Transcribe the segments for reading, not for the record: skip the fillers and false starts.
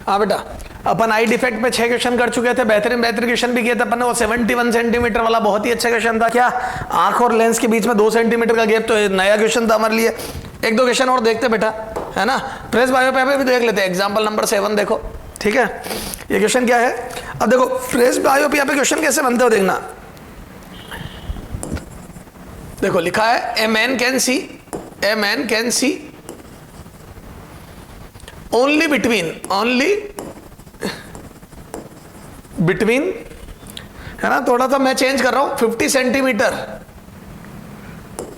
हाँ बेटा, अपन आई डिफेक्ट पे 6 क्वेश्चन कर चुके थे, बेहतरीन क्वेश्चन भी किए थे अपन ने। वो 71 सेंटीमीटर वाला बहुत ही अच्छा क्वेश्चन था। क्या आंख और लेंस के बीच में 2 सेंटीमीटर का गैप, तो नया क्वेश्चन था हमारे लिए। 1-2 क्वेश्चन और देखते बेटा, है ना। प्रेस बायोपिया पे भी देख लेते हैं, एग्जाम्पल नंबर 7 देखो, ठीक है। ये क्वेश्चन क्या है, अब देखो प्रेस बायोपिया पे क्वेश्चन कैसे बनते हो देखना। देखो लिखा है a man can see only between, है ना। थोड़ा सा मैं चेंज कर रहा हूं, 50 सेंटीमीटर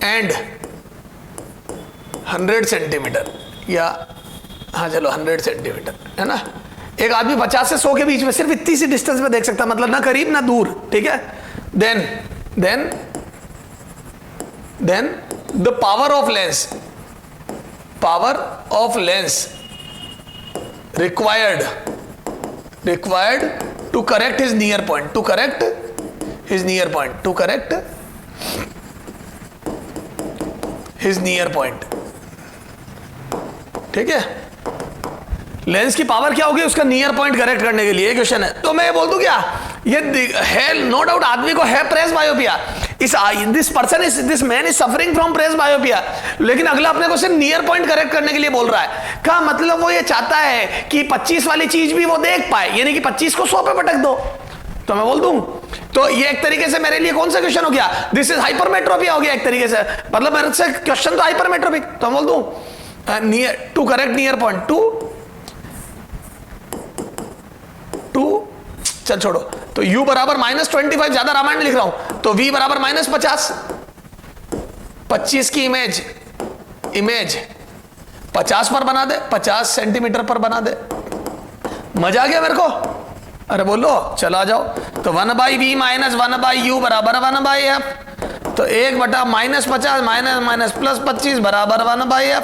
एंड 100 सेंटीमीटर, या हाँ चलो 100 सेंटीमीटर, है ना। एक आदमी 50 से 100 के बीच में सिर्फ इतनी सी डिस्टेंस में देख सकता, मतलब ना करीब ना दूर, ठीक है। Then the power of lens required to correct his near point, ठीक है। लेंस की पावर क्या होगी उसका नियर पॉइंट करेक्ट करने के लिए, क्वेश्चन है। तो मैं ये बोल दूं क्या, ये है नो डाउट आदमी को है presbyopia, this man is suffering from presbyopia, लेकिन अगला अपने को सिर्फ नियर पॉइंट करेक्ट करने के लिए बोल रहा है। का मतलब वो ये चाहता है कि 25 वाली चीज भी वो देख पाए, यानी कि 25 को 100 पे पटक दो। तो मैं बोल दूं, तो ये एक तरीके से मेरे लिए कौन सा क्वेश्चन हो गया, दिस इज हाइपरमेट्रोपिया हो गया एक तरीके से, मतलब मेरे से क्वेश्चन तो हाइपरमेट्रोपिक। तो मैं बोल दूं near to correct near point to चल छोड़ो, तो u बराबर -25, ज्यादा रामायण लिख रहा हूं, तो v बराबर -50, 25 की इमेज 50 पर बना दे, 50 सेंटीमीटर पर बना दे। मजा आ गया मेरे को, अरे बोलो चलो आ जाओ। तो 1/v - 1/u बराबर 1/f, तो 1/- -50 +++25 बराबर 1/f।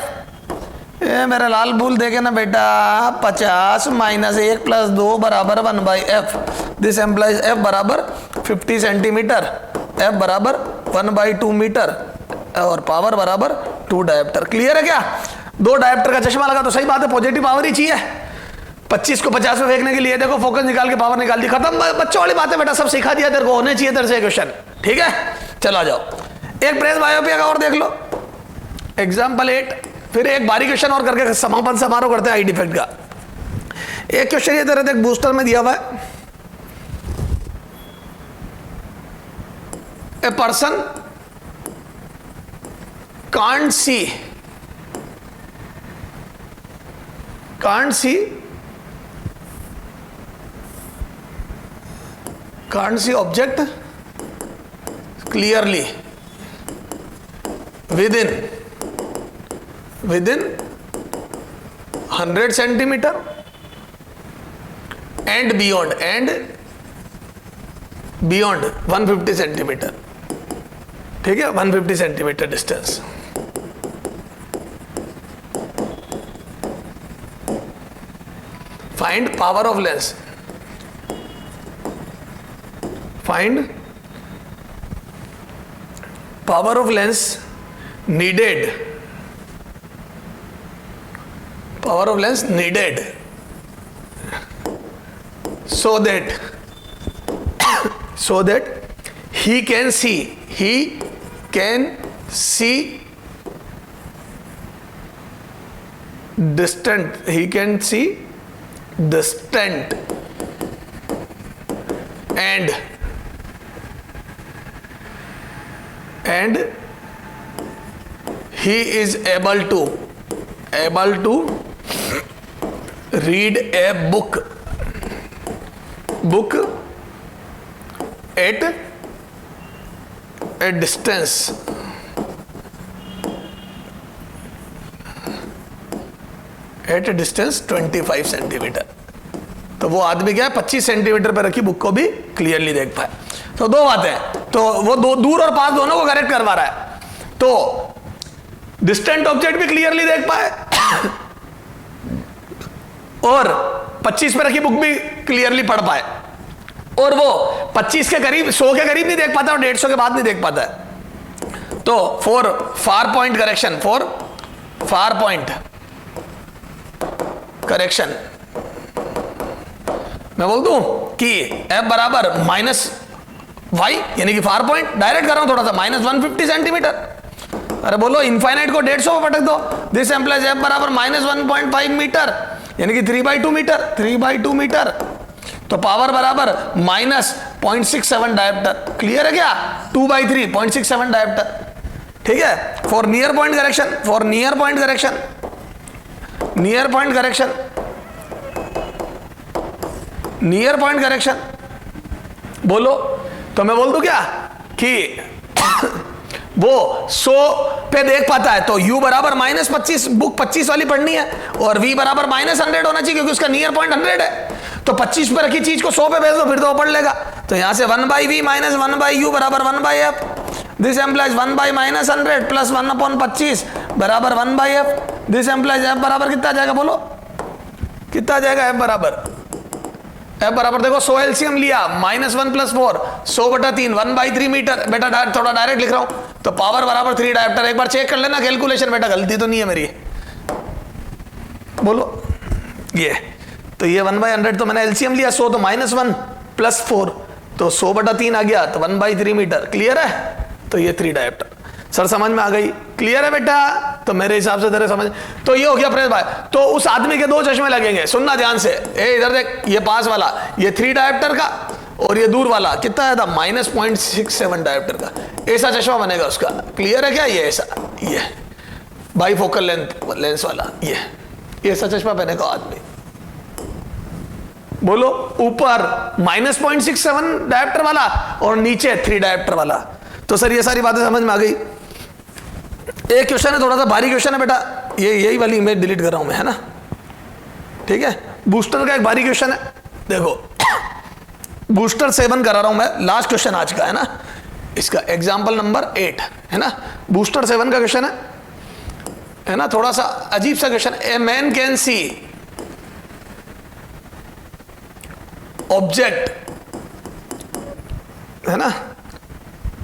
ये मेरा लाल भूल देखे ना बेटा, 50 - 1 + 2 बराबर 1/f। दिस एम्प्लाइज f बराबर 50 सेंटीमीटर, f बराबर 1/2 मीटर और पावर बराबर 2 डायोप्टर। क्लियर है क्या? 2 डायोप्टर का चश्मा लगा तो सही बात है, पॉजिटिव पावर ही चाहिए। 25 को 50 में फेंकने के लिए देखो फोकस निकाल के पावर निकाल दी, खत्म। बच्चों वाली बात है बेटा, सब सिखा दिया तेरे को, होने चाहिए तेरे से क्वेश्चन, ठीक है। चलो आ जाओ, एक प्रेस बायोपिया का और देख लो, एग्जाम्पल 8। फिर एक बारी क्वेश्चन और करके समापन समारोह करते हैं आई डिफेक्ट का। एक क्वेश्चन ये तेरे देख बूस्टर में दिया हुआ है, a person can't see object clearly within 100 centimeter and beyond 150 centimeter, ठीक है, 150 centimetre distance. Find power of lens, find power of lens needed so that he can see distant and he is able to read a book at a distance at a distance 25 centimetre. तो वो आदमी क्या है, 25 centimetre पर रखी book को भी clearly देख पाए। तो दो बातें, तो वो दो दूर और पास दोनों को करेक्ट करवा रहा है। तो डिस्टेंट ऑब्जेक्ट भी क्लियरली देख पाए और 25 पे रखी बुक भी क्लियरली पढ़ पाए, और वो 25 के करीब 100 के करीब नहीं देख पाता और 150 के बाद नहीं देख पाता है। तो फॉर फार पॉइंट करेक्शन मैं बोल दूं कि एफ बराबर माइनस वाई, यानी कि फार पॉइंट डायरेक्ट कर रहा हूं थोड़ा सा, माइनस 150 सेंटीमीटर। अरे बोलो इनफाइनाइट को 150 पे पटक दो, दिस एम्प्लाइज एफ बराबर माइनस 1.5 मीटर, यानी कि 3/2 मीटर, 3/2 मीटर। तो पावर बराबर माइनस 0.67 डायप्टर। क्लियर है क्या? 2/3 0.67 डायप्टर। ठीक है, for near point correction, for near point correction, near point correction, near point correction बोलो। तो मैं बोल दूं क्या कि वो 100 पे देख पाता है, तो u बराबर माइनस 25, बुक 25 वाली पढ़नी है, और v बराबर माइनस 100 होना चाहिए क्योंकि उसका नियर पॉइंट 100 है। तो 25 पे रखी चीज को 100 पे भेज दो, फिर तो वो पढ़ लेगा। तो यहां से 1/v माइनस 1/u बराबर 1/f, this implies 1 minus 100 plus 1/25 बराबर 1/f, दिस एम्प्लाइज f बराबर कितना आ जाएगा बोलो, कितना आ जाएगा f बराबर? f बराबर देखो 100 एलसीएम लिया, -1 + 4 100/3 1/3 मीटर। बेटा थोड़ा डायरेक्ट लिख रहा हूं, तो पावर बराबर 3 डायप्टर। एक बार चेक कर लेना कैलकुलेशन, बेटा गलती तो नहीं है मेरी, बोलो। ये तो ये 1/100 तो मैंने एलसीएम लिया 100, तो -1 + 4 तो 100/3 आ गया, तो 1/3 मीटर। क्लियर है? तो ये 3 डायप्टर। सर समझ में आ गई? क्लियर है बेटा? तो मेरे हिसाब से तेरे समझ, तो ये हो गया प्रेस भाई। तो उस आदमी के 2 चश्मे लगेंगे, सुनना ध्यान से। ए इधर देख, ये पास वाला, ये 3 डायप्टर का, और ये दूर वाला कितना आया था? -0.67 डायप्टर का। ऐसा चश्मा बनेगा उसका। क्लियर है क्या? ये ऐसा, ये बाइफोकल लेंस वाला, ये ऐसा चश्मा पहनेगा आदमी। बोलो, ऊपर -0.67 डायप्टर वाला और नीचे 3 डायप्टर वाला। तो सर ये सारी बातें समझ में आ गई। एक क्वेश्चन है, थोड़ा सा भारी क्वेश्चन है बेटा, ये यही वाली इमेज डिलीट कर रहा हूं मैं, है ना? ठीक है, बूस्टर का एक भारी क्वेश्चन है। देखो बूस्टर 7 करा रहा हूं मैं, लास्ट क्वेश्चन आज का है ना, इसका एग्जाम्पल नंबर 8 है ना। बूस्टर 7 का क्वेश्चन है ना, थोड़ा सा अजीब सा question. A man can see object, है ना,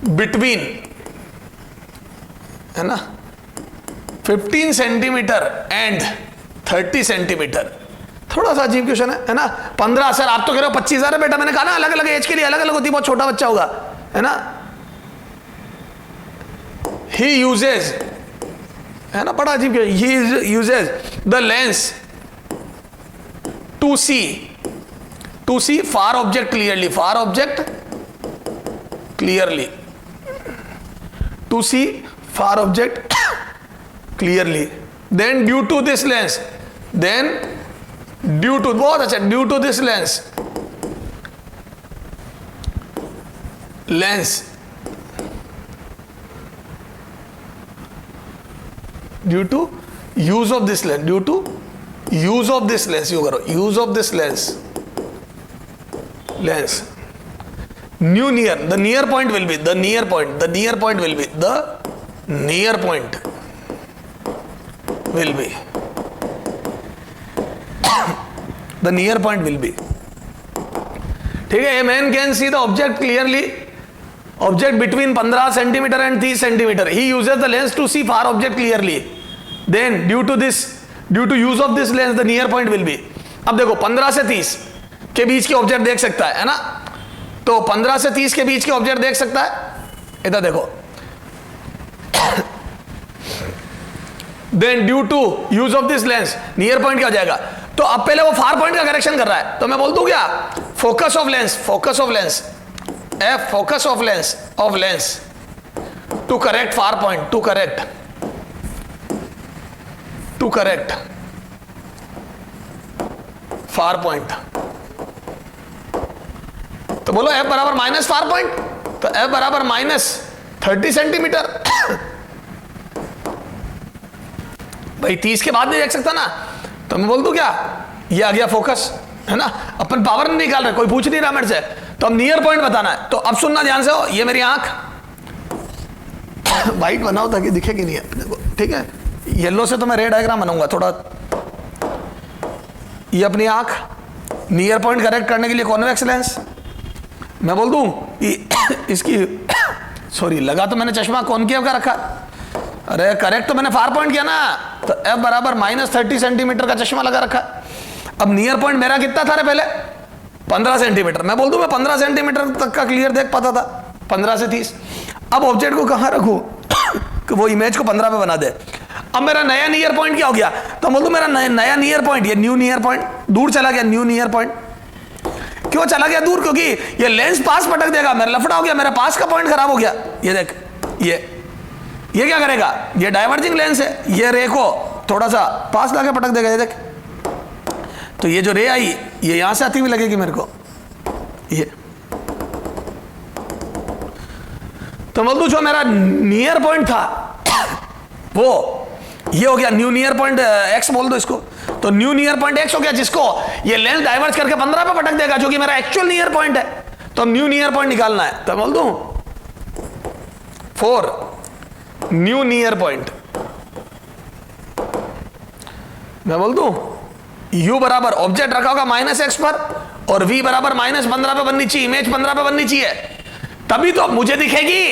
बिटवीन, है ना, 15 सेंटीमीटर एंड 30 सेंटीमीटर। थोड़ा सा अजीब क्वेश्चन है ना। 15, सर आप तो कह रहे हो 25,000 है बेटा, मैंने कहा ना अलग अलग एज के लिए अलग अलग होती है, बहुत छोटा बच्चा होगा, है ना। ही यूजेज, है ना, बड़ा अजीब, he uses the lens to see far object clearly, far object clearly, to see far object clearly, then due to this lens, then due to, बहुत अच्छा, due to this lens due to use of this lens, due to use of this lens, you करो, use of this lens new near, the near point will be, the near point will be, the near point will be, the near point will be, ठीक है। A man can see the object clearly, object between 15 centimetre and 30 centimetre, he uses the lens to see far object clearly, then due to use of this lens the near point will be। अब देखो 15 से 30 के बीच के object देख सकता है ना, तो 15 से 30 के बीच के ऑब्जेक्ट देख सकता है। इधर देखो, then due to use of this lens near point क्या हो जाएगा? तो अब पहले वो फार पॉइंट का करेक्शन कर रहा है, तो मैं बोल दूं क्या? Focus of lens, focus of lens, F focus of lens to correct far point, to correct far point. तो बोलो एफ बराबर माइनस फार पॉइंट, तो एफ बराबर -30 सेंटीमीटर। भाई 30 के बाद नहीं देख सकता ना, तो मैं बोल दूं क्या? ये आ गया फोकस, है ना। अपन पावर नहीं निकाल रहे, कोई पूछ नहीं रहा मेरे से, तो अब नियर पॉइंट बताना है। तो अब सुनना ध्यान से हो, ये मेरी आंख वाइट बनाओ ताकि दिखेगी नहीं अपने को, ठीक है। येलो से तो मैं रेड डायग्राम बनाऊंगा थोड़ा। ये अपनी आंख, नियर पॉइंट करेक्ट करने के लिए कॉन्वेक्स लेंस, मैं बोल दूं कि इसकी सॉरी लगा तो मैंने चश्मा कॉनकेव का रखा, अरे करेक्ट तो मैंने फार पॉइंट किया ना, तो एफ बराबर -30 सेंटीमीटर का चश्मा लगा रखा। अब नियर पॉइंट मेरा कितना था रे पहले? 15 सेंटीमीटर, मैं बोल दूं मैं 15 सेंटीमीटर तक का क्लियर देख पाता था, 15 से 30। अब ऑब्जेक्ट को कहां रखूं कि वो इमेज को 15 पे बना दे। अब मेरा नया नियर पॉइंट क्या हो गया, तो बोल दूं मेरा नया नियर पॉइंट, ये न्यू नियर पॉइंट दूर चला गया, न्यू नियर पॉइंट। क्यों चला गया दूर, क्योंकि ये लेंस पास पटक देगा, मेरा लफड़ा हो गया, मेरा पास का पॉइंट खराब हो गया। ये देख, ये क्या करेगा, ये डाइवर्जिंग लेंस है, ये रे को थोड़ा सा पास लाके पटक देगा। ये देख, तो ये जो रे आई ये यहां से आती हुई लगेगी मेरे को, ये तो बोल दू जो मेरा नियर पॉइंट था वो ये हो गया न्यू नियर पॉइंट एक्स बोल दो इसको, तो न्यू नियर पॉइंट एक्स हो गया, जिसको ये लेंस डाइवर्ज करके 15 पे पटक देगा, जो कि मेरा एक्चुअल नियर पॉइंट है। तो न्यू नियर पॉइंट निकालना है, तो बोल दू 4 न्यू नियर पॉइंट, मैं बोल दूं u बराबर ऑब्जेक्ट रखा होगा -x पर और v बराबर -15 पे बननी चाहिए, इमेज 15 पे बननी चाहिए, तभी तो मुझे दिखेगी।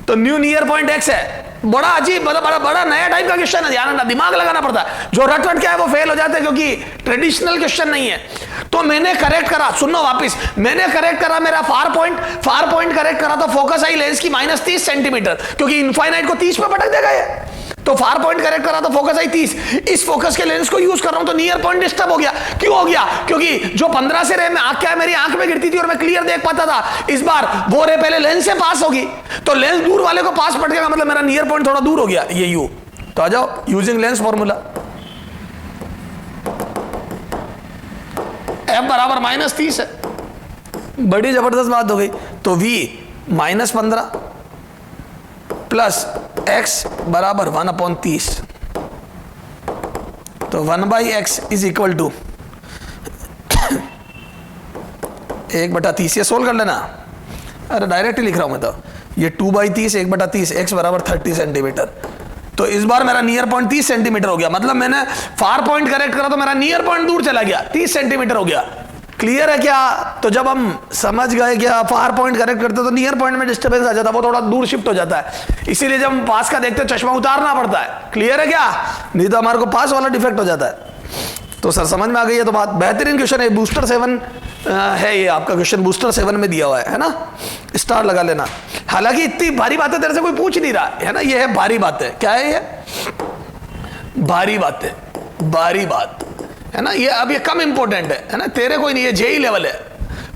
तो न्यू नियर पॉइंट x है। बड़ा अजीब, बड़ा नया टाइप का क्वेश्चन है, ध्यान रखना, दिमाग लगाना पड़ता है। जो रट के है वो फेल हो जाते हैं, क्योंकि ट्रेडिशनल क्वेश्चन नहीं है। तो मैंने करेक्ट करा, सुनो वापिस, मैंने करेक्ट करा मेरा फार पॉइंट करेक्ट करा, तो फोकस आई लेंस की -30 सेंटीमीटर, क्योंकि इनफाइनाइट को 30 पे पटक देगा ये। तो फार पॉइंट करेक्ट करा तो फोकस आई 30। इस फोकस के लेंस को यूज कर रहा हूं तो नियर पॉइंट डिस्टर्ब हो गया। क्यों हो गया, क्योंकि जो 15 से रे में आंख क्या है, मेरी आंख में गिरती थी और मैं क्लियर देख पाता था, इस बार वो रे पहले लेंस से पास होगी, तो लेंस दूर वाले को पास पटकेगा, मतलब मेरा नियर पॉइंट थोड़ा दूर हो गया, ये यू। तो आ जाओ, यूजिंग लेंस फॉर्मूला, f बराबर -30 है, बड़ी जबरदस्त बात हो गई। तो v -15 प्लस x बराबर 1/30, तो 1/x इज इक्वल टू 1/30। ये सोल्व कर लेना, अरे डायरेक्ट ही लिख रहा हूं मैं, तो ये 2/30 1/30, x बराबर 30 सेंटीमीटर। तो इस बार मेरा नियर पॉइंट 30 सेंटीमीटर हो गया, मतलब मैंने फार पॉइंट करेक्ट करा तो मेरा नियर पॉइंट दूर चला गया, 30 सेंटीमीटर हो गया। क्लियर है क्या? तो जब हम समझ गए क्या फार पॉइंट करेक्ट करते तो नियर पॉइंट में डिस्टर्बेंस आ जाता है, वो थोड़ा दूर शिफ्ट हो जाता है, इसीलिए जब हम पास का देखते चश्मा उतारना पड़ता है। क्लियर है क्या? नहीं तो हमारे को पास वाला डिफेक्ट हो जाता है। तो सर समझ में आ गई है तो बात, बेहतरीन क्वेश्चन है, बूस्टर 7 है ये आपका क्वेश्चन, बूस्टर 7 में दिया हुआ है ना, स्टार लगा लेना। हालांकि इतनी भारी बातें तेरे से कोई पूछ नहीं रहा है ना, ये है भारी बातें। क्या है ये? भारी बातें, भारी बात है ना, ये अब ये कम इंपॉर्टेंट है ना, तेरे कोई नहीं, ये जेई लेवल है,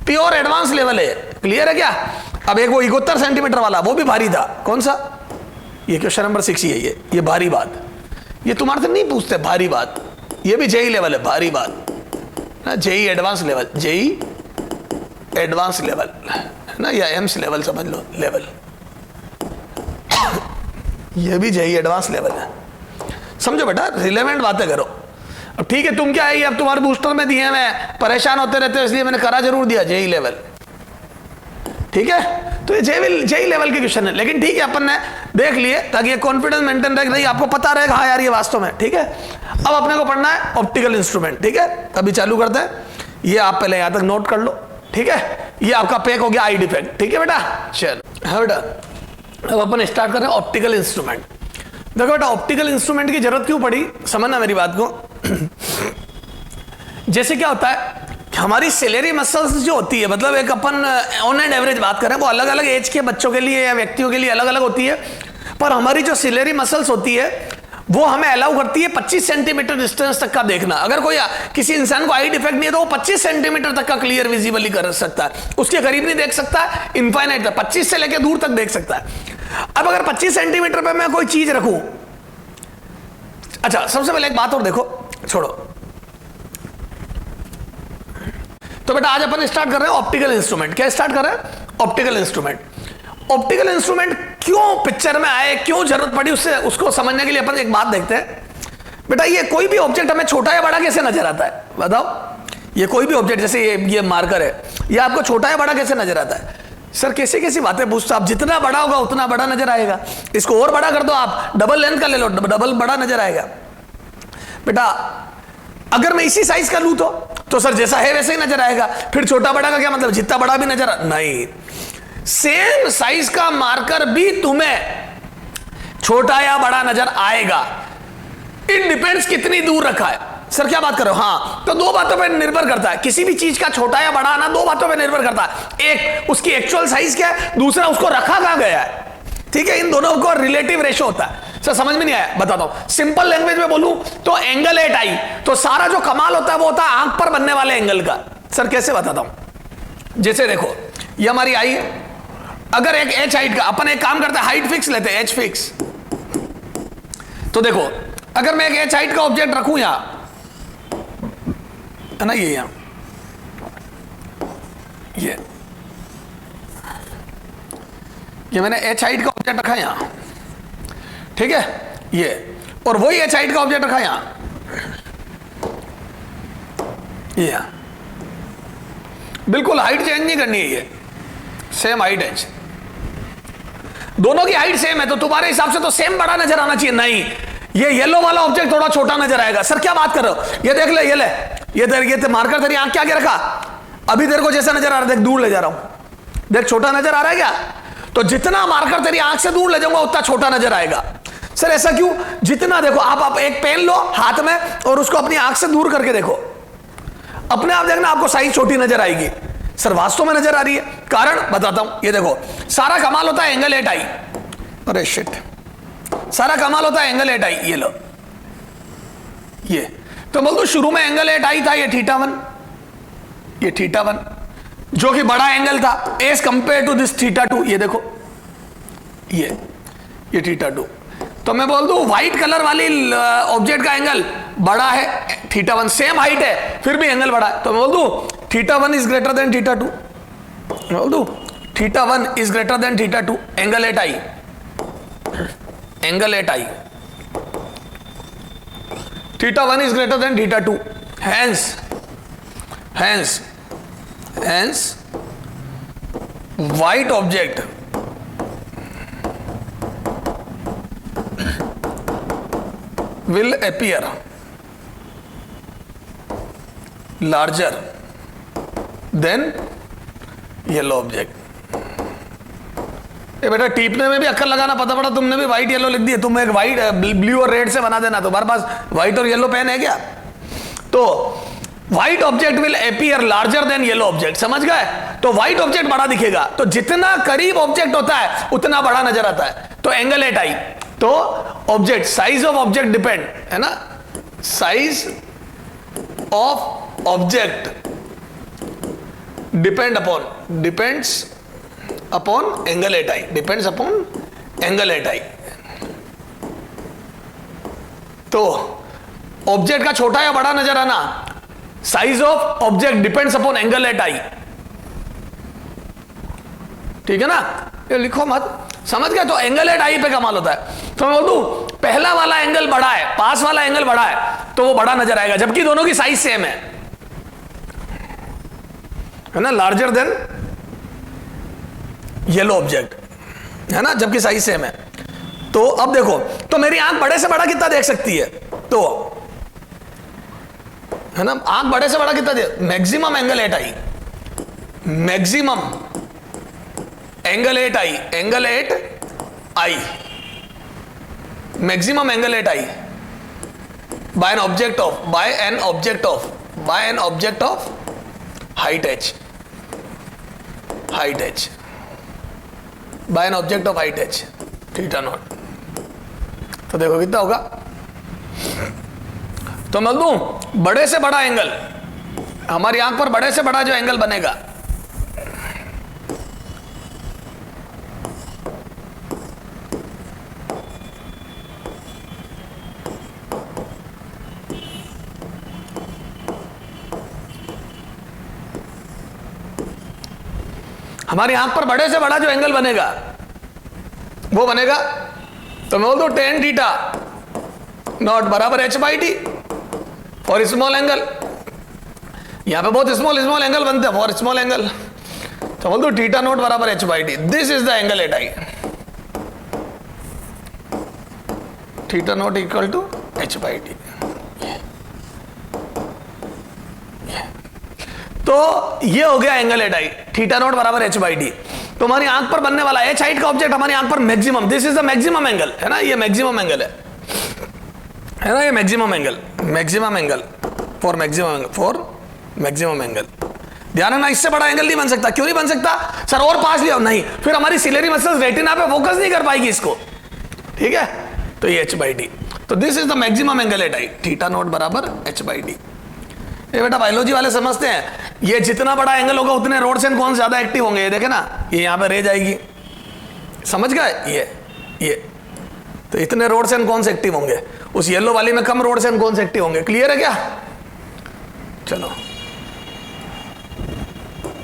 प्योर एडवांस लेवल है। क्लियर है क्या? अब एक वो 71 सेंटीमीटर वाला, वो भी भारी था, कौन सा? ये क्वेश्चन नंबर 6 ही है ये भारी बात, ये तुम्हारे से नहीं पूछते भारी बात, ये भी जेई लेवल है, भारी बात ना, JEE advance level, JEE advance level ना, या एम्स लेवल समझ लो, लेवल ये भी जेई एडवांस लेवल है। समझो बेटा, रिलेवेंट बातें करो। अब ठीक है, तुम क्या है, अब तुम्हारे बूस्टर में दिए, मैं परेशान होते रहते हो इसलिए मैंने करा जरूर दिया जेई लेवल। ठीक है, तो ये जेई लेवल के क्वेश्चन है, लेकिन ठीक है अपन ने देख लिए ताकि ये कॉन्फिडेंस मेंटेन रहे, नहीं आपको पता रहेगा हाँ यार ये वास्तव में। ठीक है, अब अपने को पढ़ना है ऑप्टिकल इंस्ट्रूमेंट। ठीक है, अभी चालू करते हैं, ये आप पहले यहां तक नोट कर लो। ठीक है, ये आपका पैक हो गया आई डिफेक्ट। ठीक है बेटा, चलो हाँ बेटा, अब अपन स्टार्ट कर रहे हैं ऑप्टिकल इंस्ट्रूमेंट। देखो बेटा, ऑप्टिकल इंस्ट्रूमेंट की जरूरत क्यों पड़ी, समझना मेरी बात को। जैसे क्या होता है, हमारी सिलेरी मसल्स जो होती है, मतलब एक अपन ऑन एंड एवरेज बात करें, वो अलग अलग एज के बच्चों के लिए या व्यक्तियों के लिए अलग अलग होती है, पर हमारी जो सिलेरी मसल्स होती है वो हमें अलाउ करती है 25 सेंटीमीटर डिस्टेंस तक का देखना। अगर कोई किसी इंसान को आई डिफेक्ट नहीं है तो वो 25 सेंटीमीटर तक का क्लियर विजिबली कर सकता है, उसके करीब नहीं देख सकता, इनफाइनाइट तक 25 से लेकर दूर तक देख सकता है। अब अगर 25 सेंटीमीटर पे मैं कोई चीज रखूं, अच्छा सबसे पहले एक बात और देखो, छोड़ो, तो बेटा आज अपन स्टार्ट कर रहे हैं ऑप्टिकल इंस्ट्रूमेंट। क्या स्टार्ट कर रहे हैं? Optical instrument. ऑप्टिकल इंस्ट्रूमेंट क्यों पिक्चर में आए, क्यों जरूरत पड़ी, उसको समझने के लिए अपन एक बात देखते हैं। बेटा ये कोई भी ऑब्जेक्ट हमें छोटा या बड़ा कैसे नजर आता है, बताओ। ये कोई भी ऑब्जेक्ट, जैसे ये मार्कर है, ये आपको छोटा या बड़ा कैसे नजर आता है? सर कैसी कैसी बातें पूछते आप, जितना बड़ा होगा उतना बड़ा नजर आएगा, इसको और बड़ा कर दो आप, डबल लेंथ का ले लो, डबल बड़ा नजर आएगा। बेटा अगर मैं इसी साइज का लूं तो सर जैसा है वैसे ही नजर आएगा, फिर छोटा बड़ा का क्या मतलब, जितना बड़ा भी नजर नहीं, सेम साइज का मार्कर भी तुम्हें छोटा या बड़ा नजर आएगा। इट डिपेंड्स कितनी दूर रखा है। सर क्या बात कर रहे हो? हाँ, तो दो बातों पे निर्भर करता है, किसी भी चीज का छोटा या बड़ा आना दो बातों पे निर्भर करता है। एक उसकी एक्चुअल साइज क्या है, दूसरा उसको रखा कहां गया है। ठीक है, इन दोनों को रिलेटिव रेशो होता है। सर समझ में नहीं आया, बताता हूं। सिंपल लैंग्वेज में बोलूं तो एंगल एट आई, तो सारा जो कमाल होता है वो होता है आंख पर बनने वाले एंगल का। सर कैसे बताता हूं, जैसे देखो ये हमारी आई है, अगर एक एच हाइट का, अपन एक काम करते हैं हाइट फिक्स लेते हैं, एच फिक्स। तो देखो अगर मैं एक एच हाइट का ऑब्जेक्ट रखूं यहां, है ना, ये यहां, ये मैंने एच हाइट का ऑब्जेक्ट रखा यहां, ठीक है, ये, और वही एच हाइट का ऑब्जेक्ट रखा यहां, ये बिल्कुल हाइट चेंज नहीं करनी है, ये सेम हाइट है, दोनों की हाइट सेम है, तो तुम्हारे हिसाब से तो सेम बड़ा नजर आना चाहिए। नहीं, ये येलो वाला ऑब्जेक्ट थोड़ा छोटा नजर आएगा। सर क्या बात कर रहे हो, ये देख ले, ये ले, ये मार्कर तेरी आंख के आगे रखा, अभी तेरे को जैसा नजर आ रहा है, देख दूर ले जा रहा हूं, देख छोटा नजर आ रहा है क्या, तो जितना मार्कर तेरी आंख से दूर ले जाऊंगा उतना छोटा नजर आएगा। सर ऐसा क्यों, जितना देखो आप एक पेन लो हाथ में और उसको अपनी आंख से दूर करके देखो, अपने आप देखना आपको साइज छोटी नजर आएगी। सर वास्तव में नजर आ रही है, कारण बताता हूं, ये देखो सारा कमाल होता है एंगल एट आई, अरे शिट, सारा कमाल होता है एंगल एट आई, ये लो, ये तो बोल दो शुरू में एंगल एट आई था, ये थीटा वन, ये थीटा वन जो कि बड़ा एंगल था as compare to this theta two, ये देखो ये थीटा टू, तो मैं बोल दूं व्हाइट कलर वाली ऑब्जेक्ट का एंगल बड़ा है, थीटा वन, सेम हाइट है फिर भी एंगल बड़ा है, तो मैं बोल दूं theta one is greater than theta two, बोल दूं theta one is greater than theta two, angle at eye, angle at eye, theta one is greater than theta two, hence white object will appear larger than yellow object। ये बेटा टीपने में भी अक्कल लगाना पता पड़ा, तुमने भी व्हाइट येलो लिख दिए, तुम एक व्हाइट ब्लू और रेड से बना देना, तुम्हारे पास व्हाइट और येलो पेन है क्या। तो white object will appear larger than yellow object, समझ गए, तो व्हाइट ऑब्जेक्ट बड़ा दिखेगा, तो जितना करीब ऑब्जेक्ट होता है उतना बड़ा नजर आता है, तो एंगल एट आई, तो object size of object depend, है ना, size of object depends upon angle at eye, depends upon angle at eye. तो ऑब्जेक्ट का छोटा या बड़ा नजर आना, size of object depends upon angle at eye, ठीक है ना, ये लिखो मत, समझ गए, तो एंगल एट आई पे कमाल होता है। तो मैं बोल दूं पहला वाला एंगल बड़ा है, पास वाला एंगल बड़ा है, तो वो बड़ा नजर आएगा, जबकि दोनों की साइज सेम है ना, लार्जर देन येलो ऑब्जेक्ट, है ना, जबकि साइज सेम है। तो अब देखो, तो मेरी आंख बड़े से बड़ा कितना देख सकती है, तो है ना, आंख बड़े से बड़ा कितना दे, maximum angle at eye, maximum angle at eye, angle at eye, maximum angle at eye by an object of height H, by an object of height H theta naught. तो देखो कितना होगा, तो मैं दूं बड़े से बड़ा एंगल, हमारी आंख पर बड़े से बड़ा जो एंगल बनेगा, हमारी आंख पर बड़े से बड़ा जो एंगल बनेगा वो बनेगा, तो मैं बोल दूं टेन थीटा नॉट बराबर H by T for small angle, यहां पे बहुत स्मॉल एंगल बनते हैं फॉर स्मॉल एंगल, तो बोल दो थीटा नॉट बराबर H by T, this is the angle at eye, theta naught equal to H by T. तो ये हो गया angle at eye, theta naught बराबर एच बाई टी। तो हमारी आंख पर बनने वाला एच हाइट का ऑब्जेक्ट हमारी आंख पर maximum, this is the maximum angle, है ना, ये मैक्सिमम एंगल है ना, ये maximum angle for maximum angle. ध्यान रखना, इससे बड़ा एंगल नहीं बन सकता। क्यों नहीं बन सकता सर? और पास लिया नहीं, फिर हमारी सिलेरी मसल्स रेटिना पे फोकस नहीं कर पाएगी इसको, ठीक है। तो ये h/d, तो this is the maximum angle at eye, theta naught बराबर h/d। ये बेटा बायोलॉजी वाले समझते हैं, ये जितना बड़ा एंगल होगा उतने रोड्स एंड कोन्स ज्यादा एक्टिव होंगे। ये देखे ना, ये यहां पे रह जाएगी, समझ गए? ये तो इतने रोड्स एंड कोन्स एक्टिव होंगे, उस येलो वाली में कम रोड्स एंड कोन्स एक्टिव होंगे। क्लियर है क्या? चलो,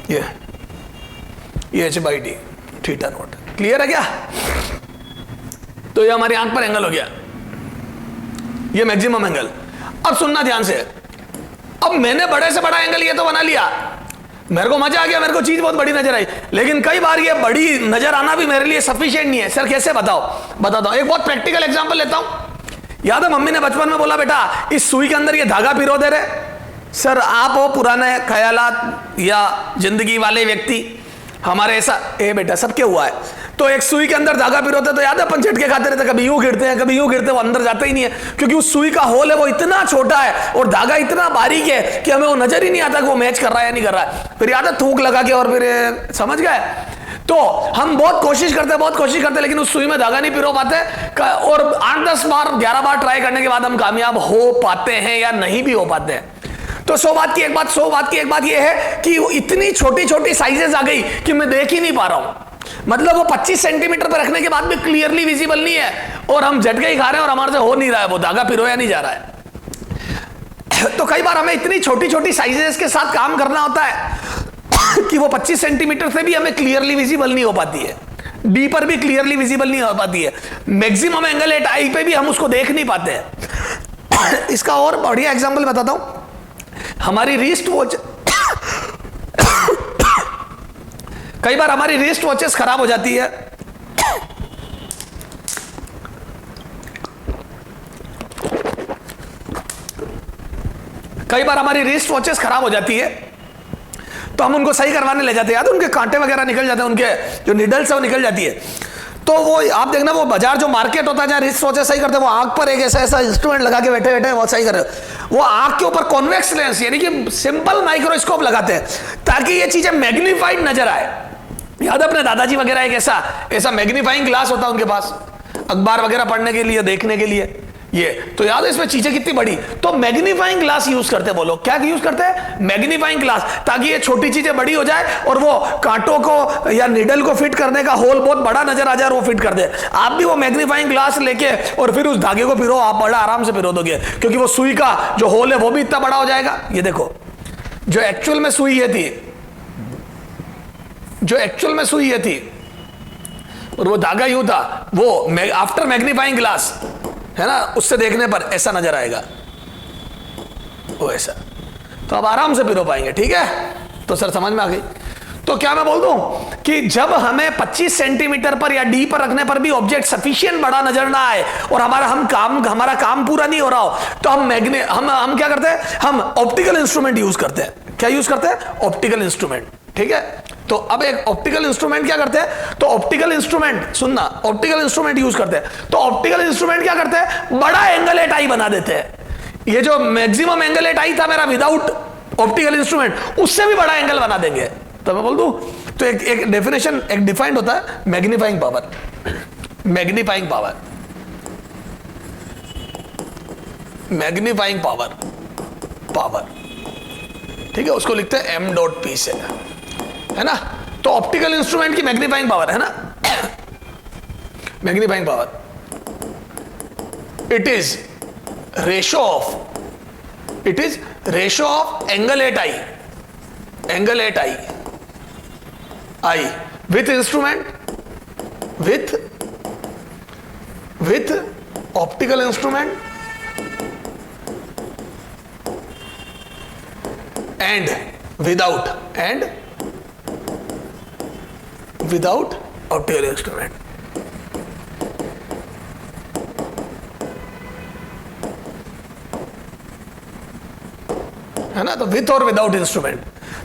ये h/d थीटा नॉट, क्लियर है क्या? तो ये हमारी आंख पर एंगल हो गया, ये मैक्सिमम एंगल। अब सुनना ध्यान से, अब मैंने बड़े से बड़ा एंगल ये तो बना लिया, मेरे को मजा आ गया, मेरे को चीज बहुत बड़ी नजर आई, लेकिन कई बार ये बड़ी नजर आना भी मेरे लिए सफिशिएंट नहीं है। सर कैसे? बताता हूं। एक बहुत प्रैक्टिकल एग्जांपल लेता हूं। याद है मम्मी ने बचपन में बोला, बेटा इस सुई के अंदर ये धागा पिरो दे रहे। सर आप हो पुराने ख्यालात या जिंदगी वाले व्यक्ति, हमारे ऐसा बेटा सबके हुआ है। तो एक सुई के अंदर धागा पिरोते तो याद है अपन झटके खाते रहते, कभी यूं गिरते हैं, कभी यूं गिरते हैं, वो अंदर जाता ही नहीं है, क्योंकि उस सुई का होल है वो इतना छोटा है और धागा इतना बारीक है कि हमें वो नजर ही नहीं आता कि वो मैच कर रहा है या नहीं कर रहा है। फिर याद है थूक लगा के, और फिर समझ गए। तो हम बहुत कोशिश करते लेकिन उस सुई में धागा नहीं पिरो पाते, और 8-10 बार 11 बार ट्राई करने के बाद हम कामयाब हो पाते हैं या नहीं भी हो पाते हैं। तो 100 बात की एक बात ये है कि वो इतनी छोटी छोटी साइजेस आ गई कि मैं देख ही नहीं पा रहा हूं। मतलब वो 25 सेंटीमीटर पर रखने के बाद भी क्लियरली विजिबल नहीं है, और हम झटके ही खा रहे हैं और हमारे से हो नहीं रहा है, वो धागा पिरोया नहीं जा रहा है। तो कई बार हमें इतनी छोटी छोटी साइजेस के साथ काम करना होता है कि वो 25 सेंटीमीटर से भी हमें क्लियरली विजिबल नहीं हो पाती है, डी पर भी क्लियरली विजिबल नहीं हो पाती है, मैक्सिमम एंगल एट आई पे भी हम उसको देख नहीं पाते हैं। इसका और बढ़िया एग्जाम्पल बताता हूं। हमारी रिस्ट वॉच, कई बार हमारी रिस्ट वॉचेस खराब हो जाती है। तो हम उनको सही करवाने ले जाते हैं। याद, उनके कांटे वगैरह निकल जाते हैं, उनके जो निडल्स है वो निकल जाती है। तो वो आप देखना, वो बाजार जो मार्केट होता है जहां रिस्ट वॉचेस सही करते हैं, वो आंख पर एक ऐसा इंस्ट्रूमेंट लगा के बैठे वो सही कर रहे हो। वो आंख के ऊपर कॉन्वेक्स लेंस यानी कि सिंपल माइक्रोस्कोप लगाते हैं ताकि ये चीजें मैग्नीफाइड नजर आए। याद है अपने दादाजी वगैरह एक ऐसा मैग्नीफाइंग ग्लास होता है उनके पास, अखबार वगैरह पढ़ने के लिए, देखने के लिए। ये तो याद है इसमें चीजें कितनी बड़ी, तो मैग्नीफाइंग ग्लास यूज करते हैं। बोलो क्या यूज करते हैं? मैग्नीफाइंग ग्लास, ताकि ये छोटी चीजें बड़ी हो जाए और वो कांटों को या निडल को फिट करने का होल बहुत बड़ा नजर आ जाए और वो फिट कर दे। आप भी वो मैग्नीफाइंग ग्लास लेके और फिर उस धागे को पिरो, आप बड़ा आराम से पिरो दोगे, क्योंकि वो सुई का जो होल है वो भी इतना बड़ा हो जाएगा। ये देखो, जो एक्चुअल में सुई ये थी, और वो धागा यूं था, वो आफ्टर मैग्नीफाइंग ग्लास है ना, उससे देखने पर ऐसा नजर आएगा, वो ऐसा। तो आप आराम से पिरो पाएंगे, ठीक है। तो सर समझ में आ गई। तो क्या मैं बोल दूं कि जब हमें 25 सेंटीमीटर पर या डी पर रखने पर भी ऑब्जेक्ट सफिशिएंट बड़ा नजर ना आए और हमारा काम पूरा नहीं हो रहा हो, तो हम क्या करते हैं? हम ऑप्टिकल इंस्ट्रूमेंट यूज करते हैं। क्या यूज करते हैं? ऑप्टिकल इंस्ट्रूमेंट, ठीक है। तो अब एक ऑप्टिकल इंस्ट्रूमेंट क्या करते हैं? तो ऑप्टिकल इंस्ट्रूमेंट, सुनना, ऑप्टिकल इंस्ट्रूमेंट यूज करते हैं। तो ऑप्टिकल इंस्ट्रूमेंट क्या करते हैं? बड़ा एंगल एट आई बना देते हैं। ये जो मैक्सिमम एंगल एट आई था मेरा विदाउट ऑप्टिकल इंस्ट्रूमेंट, उससे भी बड़ा एंगल बना देंगे। तो मैं बोल दूं, तो एक डेफिनेशन, एक डिफाइंड होता है मैग्नीफाइंग पावर। मैग्नीफाइंग पावर, ठीक है, उसको लिखते हैं m.p से, है ना। तो ऑप्टिकल इंस्ट्रूमेंट की मैग्नीफाइंग पावर है ना, magnifying power, it is ratio of angle at eye with instrument, with optical instrument and without optical instrument। है ना, तो विथ और विदाउट इंस्ट्रूमेंट।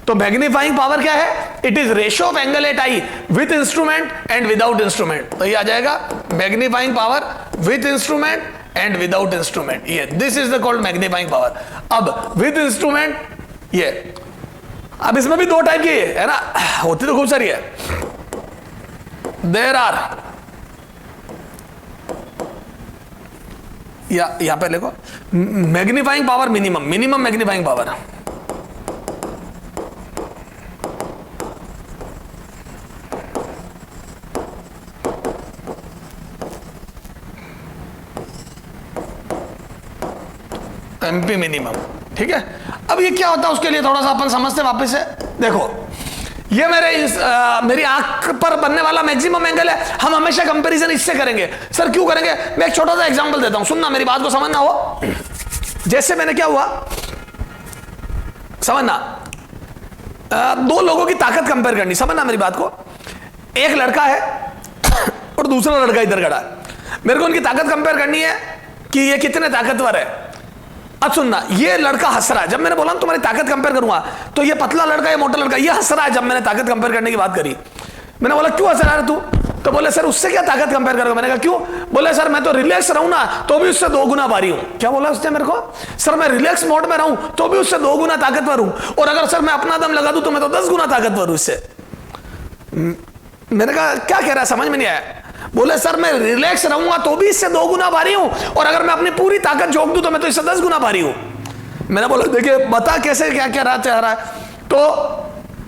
तो मैग्नीफाइंग पावर क्या है? It is ratio of angle at eye with instrument and without instrument. तो ये आ जाएगा magnifying power with instrument and without instrument, ये this is the called magnifying power. अब विद इंस्ट्रूमेंट, ये अब इसमें भी दो टाइप की है ना, होती तो खूब सारी है। देयर आर, या यहां पे लिखो magnifying power minimum, minimum magnifying power, MP minimum, ठीक है। अब ये क्या होता है उसके लिए थोड़ा सा अपन समझते वापस से। देखो ये मेरी आंख पर बनने वाला मैक्सिमम एंगल है, हम हमेशा कंपैरिजन इससे करेंगे। सर क्यों करेंगे? मैं एक छोटा सा एग्जांपल देता हूं, सुनना, मेरी बात को समझना हो। जैसे मैंने क्या हुआ समझना, दो लोगों की ताकत कंपेयर करनी, समझना मेरी बात को। एक लड़का है और दूसरा लड़का इधर खड़ा है, मेरे को उनकी ताकत कंपेयर करनी है कि ये कितने ताकतवर है। अब सुनना, ये लड़का हंस रहा है, जब मैंने बोला तुम्हारी ताकत कंपेयर करूंगा, तो ये पतला लड़का, ये मोटा लड़का, ये हंस रहा है। जब मैंने ताकत कंपेयर करने की बात करी, मैंने बोला क्यों हंस रहा है तू? तो बोले सर उससे क्या ताकत कंपेयर करोगे? मैंने कहा क्यों? बोले सर मैं तो रिलैक्स रहूं ना तो भी उससे 2 गुना भारी हूं। क्या बोला उसने मेरे को? सर मैं रिलैक्स मोड में रहूं तो भी उससे 2 गुना ताकतवर हूं, और अगर सर मैं अपना दम लगा दूं तो मैं तो 10 गुना ताकतवर हूं उससे। मैंने कहा क्या कह रहा है, समझ में नहीं आया। बोले सर मैं रिलैक्स रहूंगा तो भी इससे 2 गुना भारी हूं, और अगर मैं अपनी पूरी ताकत झोंक दूं तो मैं तो इससे 10 गुना भारी हूं। मैंने बोला देखिए बता कैसे, क्या क्या रहा चाह रहा है। तो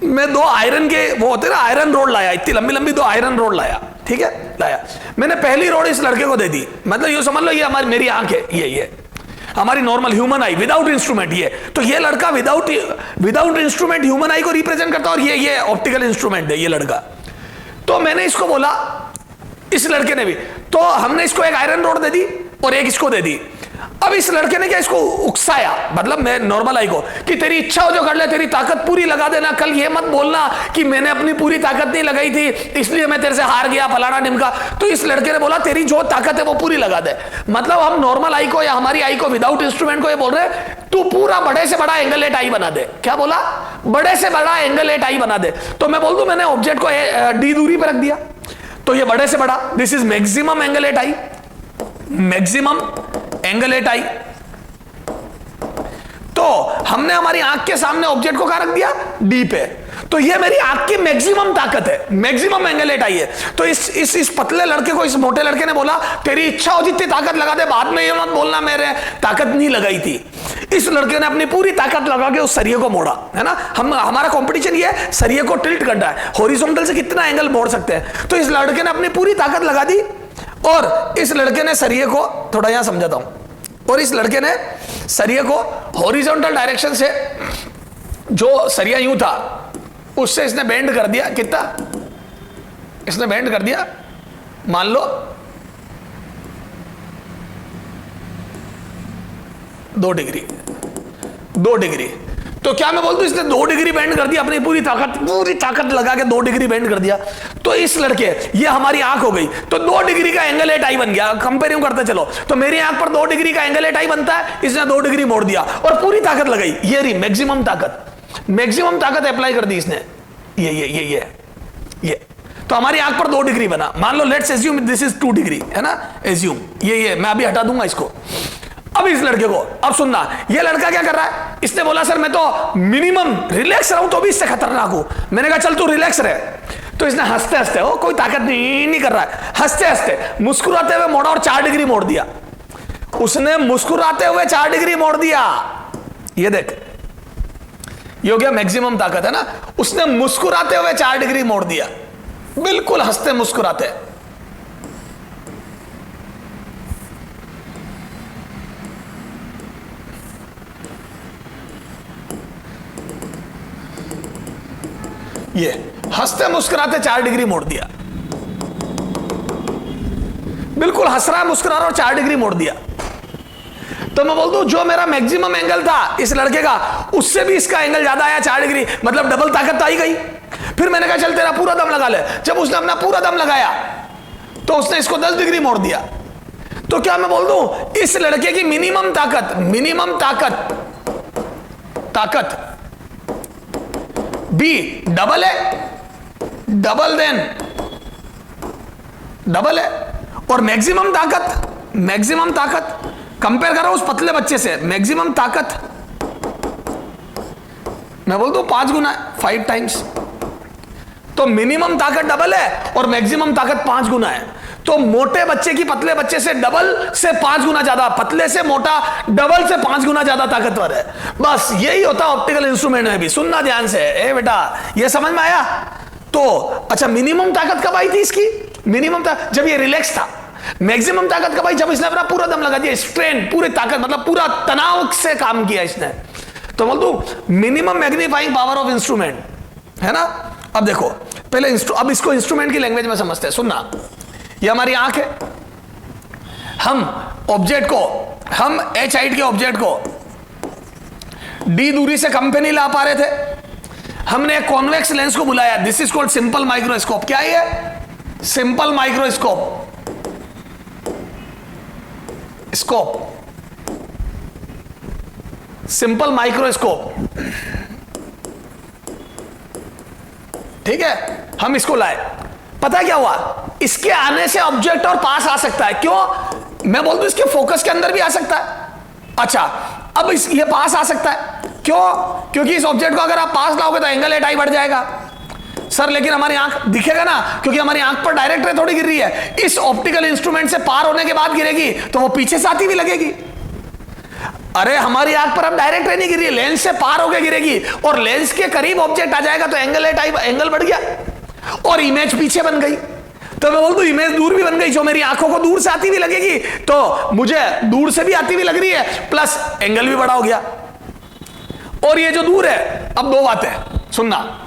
मैं 2 आयरन के वो होते ना, आयरन रोड लाया, इतनी लंबी लंबी 2 आयरन रोड लाया, ठीक है, लाया। मैंने पहली रोड इस लड़के को दे दी, मतलब ये समझ लो ये हमारी मेरी आंख है, ये हमारी नॉर्मल ह्यूमन आई विदाउट इंस्ट्रूमेंट। ये तो ये लड़का विदाउट इंस्ट्रूमेंट ह्यूमन आई को रिप्रेजेंट करता है, और ये ऑप्टिकल इंस्ट्रूमेंट है ये लड़का। तो मैंने इसको बोला, इस लड़के ने भी, तो हमने इसको एक आयरन रोड दे दी और एक इसको दे दी। अब इस लड़के ने क्या इसको उकसाया, मतलब मैं नॉर्मल आई को, कि तेरी इच्छा हो जो कर ले, तेरी ताकत पूरी लगा देना, कल ये मत बोलना कि मैंने अपनी पूरी ताकत नहीं लगाई थी इसलिए मैं तेरे से हार गया, फलाना ढिमका। तो इस लड़के ने बोला तेरी जो ताकत है वो पूरी लगा दे। मतलब हम नॉर्मल आई को या हमारी आई को विदाउट इंस्ट्रूमेंट को ये बोल रहे तू पूरा बड़े से बड़ा एंगल एट आई बना दे। क्या बोला? बड़े से बड़ा एंगल एट आई बना दे। तो मैं बोल दूं मैंने ऑब्जेक्ट को डी दूरी पर रख दिया, तो ये बड़े से बड़ा, this is maximum angle at eye, maximum angle at eye. तो हमने हमारी आंख के सामने ऑब्जेक्ट को कहां रख दिया? डी पे। तो ये मेरी आंख की मैक्सिमम ताकत है, मैक्सिमम एंगल एट आई है। तो इस पतले लड़के को इस मोटे लड़के ने बोला तेरी इच्छा हो जितनी ताकत लगा दे, बाद में ये मत बोलना मेरे ताकत नहीं लगाई थी। इस लड़के ने अपनी पूरी ताकत लगा के उस सरिये को मोड़ा, है ना। हमारा कंपटीशन ये है सरिये को टिल्ट करना है, हॉरिजॉन्टल से कितना एंगल मोड़ सकते हैं। तो इस लड़के ने अपनी पूरी ताकत लगा दी, और इस लड़के ने सरिये को, थोड़ा यहां समझाता हूं, और इस लड़के ने सरिये को हॉरिजॉन्टल डायरेक्शन से, जो सरिया यूं था उससे इसने बेंड कर दिया। कितना इसने बेंड कर दिया? मान लो 2 डिग्री, 2 डिग्री। तो क्या मैं बोल दूं इसने 2 डिग्री बेंड कर दिया, अपनी पूरी ताकत लगा के 2 डिग्री बेंड कर दिया। तो इस लड़के, ये हमारी आंख हो गई, तो 2 डिग्री का एंगल एट आई बन गया। कंपेयरिंग करते चलो, तो मेरी आंख पर 2 डिग्री का एंगल एट आई बनता है, इसने 2 डिग्री मोड़ दिया और पूरी ताकत लगाई। ये रही मैक्सिमम ताकत, मैक्सिमम ताकत अप्लाई कर दी इसने, ये। तो हमारी आंख पर 2 डिग्री बना। मान लो let's assume this is 2 degree, है ना, एज्यूम ये मैं अभी हटा दूंगा इसको। अब इस लड़के को, अब सुनना, ये लड़का क्या कर रहा है? इसने बोला सर मैं तो मिनिमम रिलैक्स रहूं तो भी इससे खतरनाक हूं। मैंने कहा चल तू रिलैक्स रहे। तो इसने हंसते हंसते, हो कोई ताकत नहीं कर रहा है, हंसते हंसते मुस्कुराते हुए मोड़ा और 4 डिग्री मोड़ दिया। उसने मुस्कुराते हुए 4 डिग्री मोड़ दिया। ये देख, ये हो गया मैक्सिमम ताकत, है ना। उसने मुस्कुराते हुए 4 डिग्री मोड़ दिया, बिल्कुल हंसते मुस्कुराते। ये हंसते मुस्कुराते 4 डिग्री मोड़ दिया, बिल्कुल हंस रहा है, मुस्कुरा रहा और 4 डिग्री मोड़ दिया। तो मैं बोल दूं जो मेरा मैक्सिमम एंगल था इस लड़के का, उससे भी इसका एंगल ज्यादा आया 4 डिग्री, मतलब डबल ताकत तो आई गई। फिर मैंने कहा चल तेरा पूरा दम लगा ले। जब उसने अपना पूरा दम लगाया तो उसने इसको 10 डिग्री मोड़ दिया। तो क्या मैं बोल दूं इस लड़के की मिनिमम ताकत बी डबल है, डबल देन डबल है, और मैक्सिमम ताकत मैक्सिमम ताकत कंपेयर करो उस पतले बच्चे से, मैक्सिमम ताकत मैं बोलता हूं 5 गुना, 5 टाइम्स। तो मिनिमम ताकत डबल है और मैक्सिमम ताकत 5 गुना है। तो मोटे बच्चे की पतले बच्चे से डबल से 5 गुना ज्यादा, पतले से मोटा डबल से 5 गुना ज्यादा ताकतवर है। बस यही होता है ऑप्टिकल इंस्ट्रूमेंट में भी। सुनना ध्यान से, ए बेटा ये समझ में आया? तो अच्छा, मिनिमम ताकत कब आई थी इसकी? मिनिमम ताकत जब ये रिलैक्स था। मैक्सिमम ताकत कब आई? जब इसने अपना पूरा दम लगा दिया, स्ट्रेन, पूरी ताकत, मतलब पूरा तनाव से काम किया इसने। तो बोल दू minimum magnifying power of instrument, है ना? अब देखो पहले अब इसको इंस्ट्रूमेंट की लैंग्वेज में समझते हैं। सुनना, ये हमारी आंख है। हम ऑब्जेक्ट को, हम h हाइट के ऑब्जेक्ट को d दूरी से कम पे नहीं ला पा रहे थे। हमने एक कॉन्वेक्स लेंस को बुलाया, this is called simple microscope. क्या है? Simple microscope, scope, simple microscope, ठीक है? हम इसको लाए। पता क्या हुआ? इसके आने से ऑब्जेक्ट और पास आ सकता है। क्यों? मैं बोल दूं इसके फोकस के अंदर भी आ सकता है। अच्छा, अब ये पास आ सकता है क्यों? क्योंकि इस ऑब्जेक्ट को अगर आप पास लाओगे तो एंगल एट आई बढ़ जाएगा। सर लेकिन हमारी आंख दिखेगा ना, क्योंकि हमारी आंख पर डायरेक्ट रे थोड़ी गिर रही है। इस ऑप्टिकल इंस्ट्रूमेंट से पार होने के बाद गिरेगी तो वो पीछे से आती भी लगेगी। अरे हमारी आंख पर अब डायरेक्ट रे नहीं गिर रही है, लेंस से पार होकर गिरेगी और लेंस के करीब ऑब्जेक्ट आ जाएगा तो एंगल एट आई, एंगल बढ़ गया और इमेज पीछे बन गई। तो मैं बोल दूं इमेज दूर भी बन गई, जो मेरी आंखों को दूर से आती हुई लगेगी तो मुझे दूर से भी आती हुई लग रही है, प्लस एंगल भी बड़ा हो गया। और ये जो दूर है, अब 2 बातें सुनना।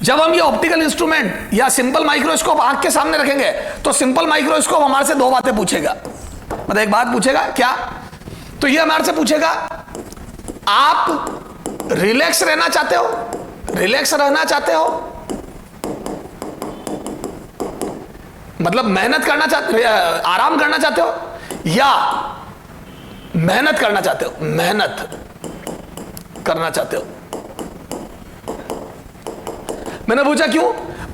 जब हम ये ऑप्टिकल इंस्ट्रूमेंट या सिंपल माइक्रोस्कोप आंख के सामने रखेंगे तो सिंपल माइक्रोस्कोप हमारे से 2 बातें पूछेगा। मतलब एक बात पूछेगा, क्या? तो ये हमारे से पूछेगा, आप रिलैक्स रहना चाहते हो? रिलैक्स रहना चाहते हो मतलब मेहनत करना चाहते, आराम करना चाहते हो या मेहनत करना चाहते हो? मेहनत करना चाहते हो। मैंने पूछा क्यों?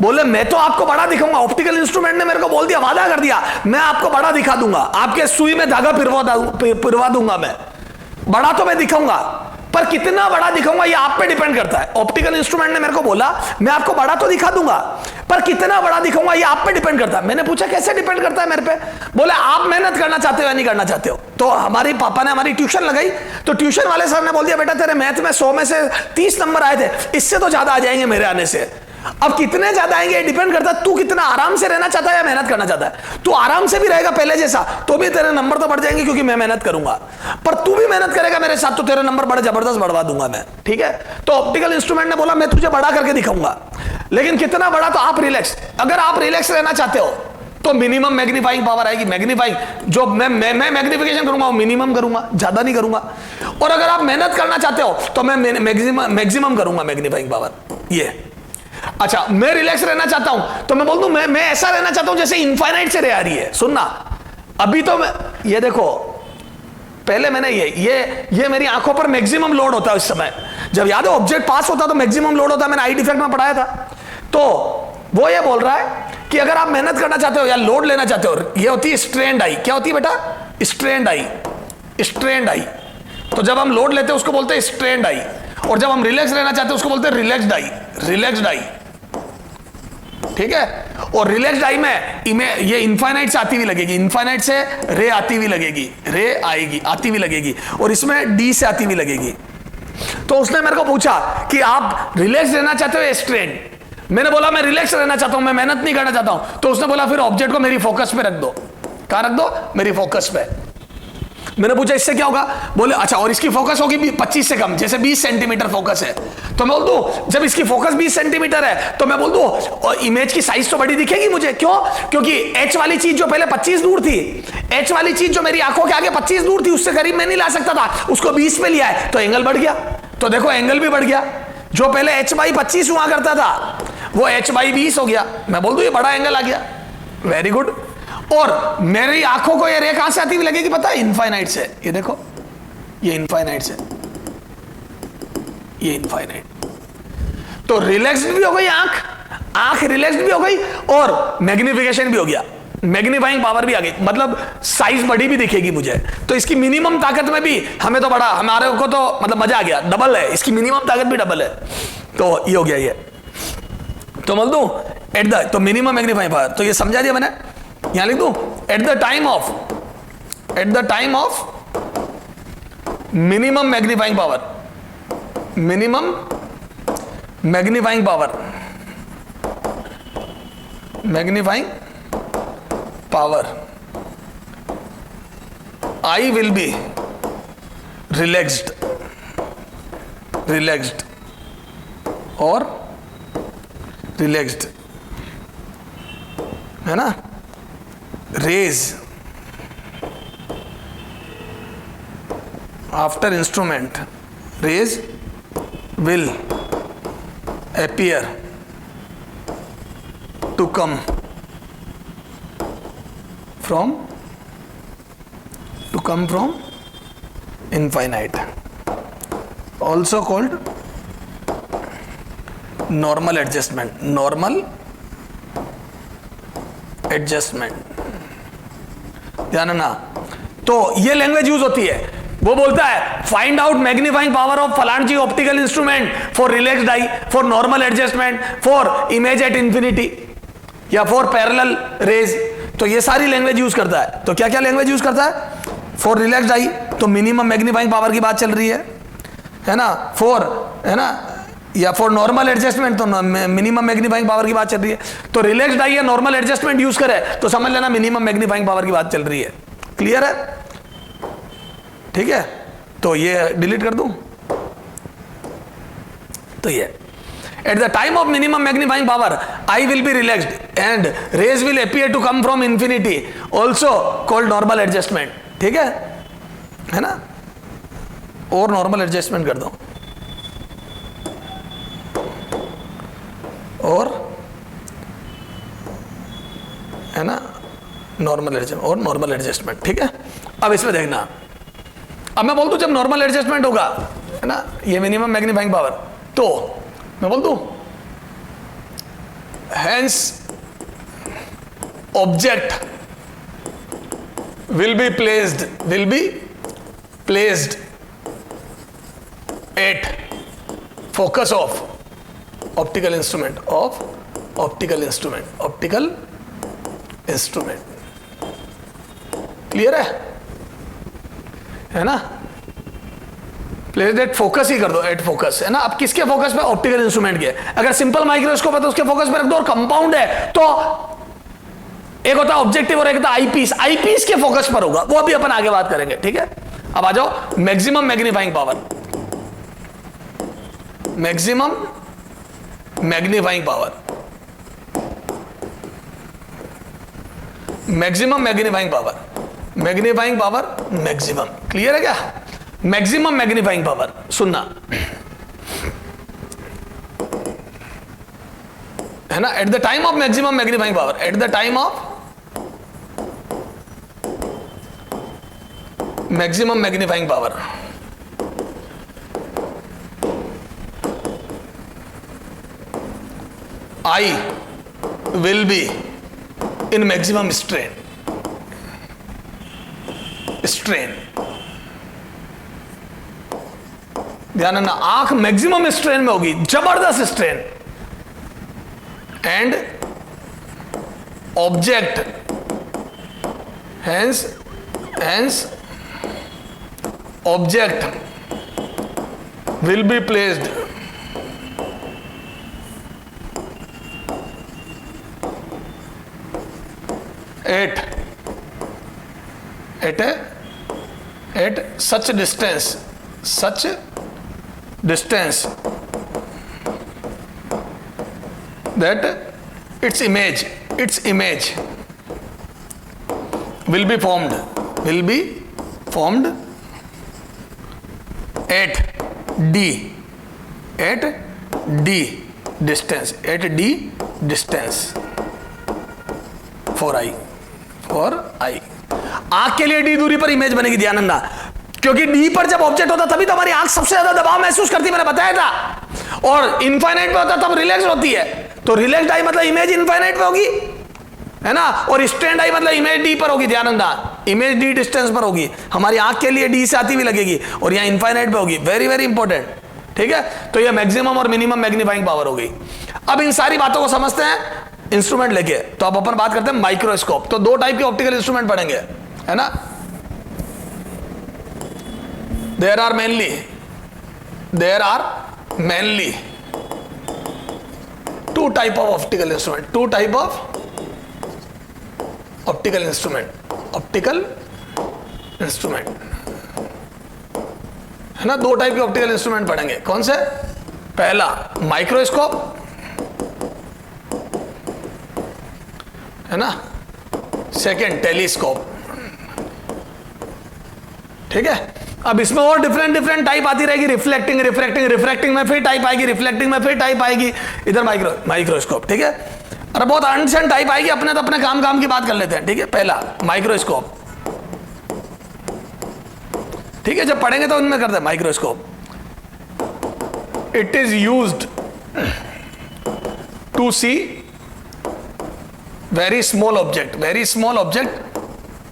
बोले मैं तो आपको बड़ा दिखाऊंगा। ऑप्टिकल इंस्ट्रूमेंट ने मेरे को बोल दिया, वादा कर दिया, मैं आपको बड़ा दिखा दूंगा, आपके सुई में धागा पिरवा दूंगा, मैं बड़ा तो मैं दिखाऊंगा, पर कितना बड़ा दिखाऊंगा ये आप पे डिपेंड करता है। ऑप्टिकल इंस्ट्रूमेंट ने मेरे को बोला मैं आपको बड़ा तो दिखा दूंगा, पर कितना बड़ा दिखाऊंगा ये आप पे डिपेंड करता है। मैंने पूछा कैसे डिपेंड करता है मेरे पे? बोले आप मेहनत करना चाहते हो या नहीं करना चाहते हो। तो हमारे पापा ने हमारी ट्यूशन लगाई, तो ट्यूशन वाले सर ने बोल दिया, बेटा तेरे मैथ में 100 में से 30 नंबर आए थे, इससे तो ज्यादा आ जाएंगे मेरे आने से। अब कितने ज्यादा आएंगे डिपेंड करता है तू कितना आराम से रहना चाहता है या मेहनत करना चाहता है। तू आराम से भी रहेगा पहले जैसा तो भी तेरे नंबर तो बढ़ जाएंगे क्योंकि मैं मेहनत करूंगा, पर तू भी मेहनत करेगा मेरे साथ तो तेरे नंबर बड़े जबरदस्त बढ़वा दूंगा मैं, ठीक है? तो ऑप्टिकल इंस्ट्रूमेंट ने बोला मैं तुझे बड़ा करके दिखाऊंगा, लेकिन कितना बड़ा? तो आप रिलैक्स, अगर आप रिलैक्स रहना चाहते हो तो मिनिमम मैग्नीफाइंग पावर आएगी। मैग्नीफाइंग जो मैं मैग्नीफिकेशन करूंगा वो मिनिमम करूंगा, ज्यादा नहीं करूंगा। और अगर आप मेहनत करना चाहते हो तो मैं मैक्सिमम करूंगा मैग्नीफाइंग पावर। ये अच्छा, मैं रिलैक्स रहना चाहता हूं तो मैं बोल दूं मैं ऐसा रहना चाहता हूं जैसे इनफाइनाइट से रह रही है। सुनना, अभी तो मैं ये देखो, पहले मैंने ये मेरी आंखों पर मैक्सिमम लोड होता है उस समय, जब याद है ऑब्जेक्ट पास होता तो मैक्सिमम लोड होता, मैंने आई डिफेक्ट में पढ़ाया था। तो वो ये बोल रहा है कि अगर आप मेहनत करना चाहते हो या लोड लेना चाहते हो, ये होती है स्ट्रेन्ड आई। क्या होती है बेटा? स्ट्रेन्ड आई, स्ट्रेन्ड आई। तो जब हम लोड लेते हैं उसको बोलते हैं स्ट्रेन्ड आई, और जब हम रिलैक्स रहना चाहते हैं उसको बोलते हैं रिलैक्स्ड आई, रिलैक्स्ड आई, ठीक है? और रिलैक्स्ड आई में ये इनफाइनाइट से आती हुई लगेगी, इनफाइनाइट से रे आती हुई लगेगी, रे आएगी आती हुई लगेगी, और इसमें डी से आती हुई लगेगी। तो उसने मेरे को पूछा कि आप रिलैक्स रहना चाहते हो या स्ट्रेन? मैंने बोला मैं रिलैक्स रहना चाहता हूं, मैं मेहनत नहीं करना चाहता हूं। तो उसने बोला फिर ऑब्जेक्ट को मेरी फोकस पे रख दो। कहां रख दो? मेरी फोकस पे। मैंने पूछा इससे क्या होगा? बोले अच्छा, और इसकी फोकस होगी 25 से कम, जैसे 20 सेंटीमीटर फोकस है। तो मैं बोल दूं जब इसकी फोकस 20 सेंटीमीटर है तो मैं बोल दूं और इमेज की साइज तो बड़ी दिखेगी मुझे। क्यों? क्योंकि एच वाली चीज जो पहले 25 दूर थी, एच वाली चीज जो मेरी आंखों के आगे 25 दूर थी, उससे करीब मैं नहीं ला सकता था, उसको 20 पे लिया है तो एंगल बढ़ गया। तो देखो एंगल भी बढ़ गया, जो पहले h/25 हुआ करता था वो h/20 हो गया। मैं बोल दूं ये बड़ा एंगल आ गया। Very good. और मेरी आंखों को ये रे कहां से आती हुई लगेगी पता है? इनफाइनाइट से। ये देखो, ये इनफाइनाइट से, ये इनफाइनाइट। तो रिलैक्स्ड भी हो गई आंख, आंख रिलैक्स्ड भी हो गई और मैग्निफिकेशन भी हो गया। मैग्नीफाइंग पावर भी आ गई, मतलब साइज बड़ी भी दिखेगी मुझे। तो इसकी मिनिमम ताकत में भी हमें तो बड़ा, हमारे को तो मतलब मजा आ गया, डबल है इसकी मिनिमम ताकत भी डबल है। तो ये हो गया ये। तो बोल दूं एट द, तो मिनिमम मैग्नीफाइंग पावर, तो ये समझा दिया मैंने, यहां लिख दूं at the time of minimum magnifying power, minimum magnifying power, magnifying power, I will be relaxed और relaxed, है ना, rays after instrument, rays will appear to come from infinite, also called normal adjustment, ध्यान ना। तो ये language use होती है, वो बोलता है find out magnifying power of फलान जी optical instrument for relaxed eye, for normal adjustment, for image at infinity, या फॉर पैरेलल रेज। तो ये सारी लैंग्वेज यूज करता है। तो क्या क्या लैंग्वेज यूज करता है? फॉर रिलैक्स्ड आई तो मिनिमम मैग्नीफाइंग पावर की बात चल रही है ना, फॉर, है ना, या फॉर नॉर्मल एडजस्टमेंट तो मिनिमम मैग्नीफाइंग पावर की बात चल रही है। तो रिलैक्स्ड आई या नॉर्मल एडजस्टमेंट यूज करे तो समझ लेना मिनिमम मैग्नीफाइंग पावर की बात चल रही है। क्लियर है? ठीक है, तो ये डिलीट कर दूं। तो ये at the time of minimum magnifying power I will be relaxed and rays will appear to come from infinity, also called normal adjustment। ठीक है ना, और नॉर्मल एडजस्टमेंट कर दो, और है ना नॉर्मल एडजस्टमेंट और नॉर्मल एडजस्टमेंट। ठीक है, अब इसमें देखना, अब मैं बोल दूं जब नॉर्मल एडजस्टमेंट होगा, है ना, ये मिनिमम मैग्नीफाइंग पावर, तो मैं बोल दूं hence object will be placed at focus of optical instrument, clear है ना, प्लेस एट फोकस ही कर दो, एट फोकस, है ना। अब किसके फोकस पे? ऑप्टिकल इंस्ट्रूमेंट के। अगर सिंपल माइक्रोस्कोप है तो उसके फोकस पे रख दो, और कंपाउंड है तो एक होता है ऑब्जेक्टिव और एक होता है आईपीस, आईपीस के फोकस पर होगा, वो अभी अपन आगे बात करेंगे। ठीक है, अब आ जाओ maximum magnifying power, maximum magnifying power, maximum magnifying power, magnifying power maximum. Clear है क्या? मैक्सिमम मैग्नीफाइंग पावर, सुनना, है ना, at the time of maximum magnifying power, at the time of maximum magnifying power, I will be in maximum strain, ध्यान रखना, आंख maximum strain में होगी, जबरदस्त strain, and object hence object will be placed at such distance that its image will be formed at d distance, for I, आंख के लिए D दूरी पर इमेज बनेगी, ध्यान रखना, क्योंकि डी पर जब ऑब्जेक्ट होता तभी तो हमारी आंख सबसे ज्यादा दबाव महसूस करती, मैंने बताया था, और इनफाइनाइट पे होता तब रिलैक्स होती है। तो रिलैक्स्ड आई मतलब इमेज इनफाइनाइट पे होगी, है ना। और स्ट्रेन डाई मतलब इमेज डी पर होगी, ध्यान रखना, इमेज डी डिस्टेंस पर होगी, हमारी आंख के लिए डी से आती हुई लगेगी और यहाँ इनफाइनाइट पे होगी, वेरी वेरी इंपॉर्टेंट, ठीक है। तो ये मैक्सिमम और मिनिमम मैग्नीफाइंग पावर हो गई। अब इन सारी बातों को समझते हैं इंस्ट्रूमेंट लेके, तो अब अपन बात करते हैं माइक्रोस्कोप। तो दो टाइप के ऑप्टिकल इंस्ट्रूमेंट पढ़ेंगे, है ना। There are mainly two type of optical instrument, है ना। दो टाइप के ऑप्टिकल इंस्ट्रूमेंट पढ़ेंगे, कौन से? पहला माइक्रोस्कोप, है ना, सेकंड टेलीस्कोप, ठीक है। अब इसमें और डिफरेंट टाइप आती रहेगी, रिफ्रैक्टिंग में फिर टाइप आएगी, रिफ्लेक्टिंग में फिर टाइप आएगी, इधर माइक्रोस्कोप, ठीक है। अरे बहुत अनसन टाइप आएगी, अपने तो अपने काम की बात कर लेते हैं, ठीक है। पहला माइक्रोस्कोप, ठीक है, जब पढ़ेंगे तो उनमें करते हैं microscope. It is used to see very small object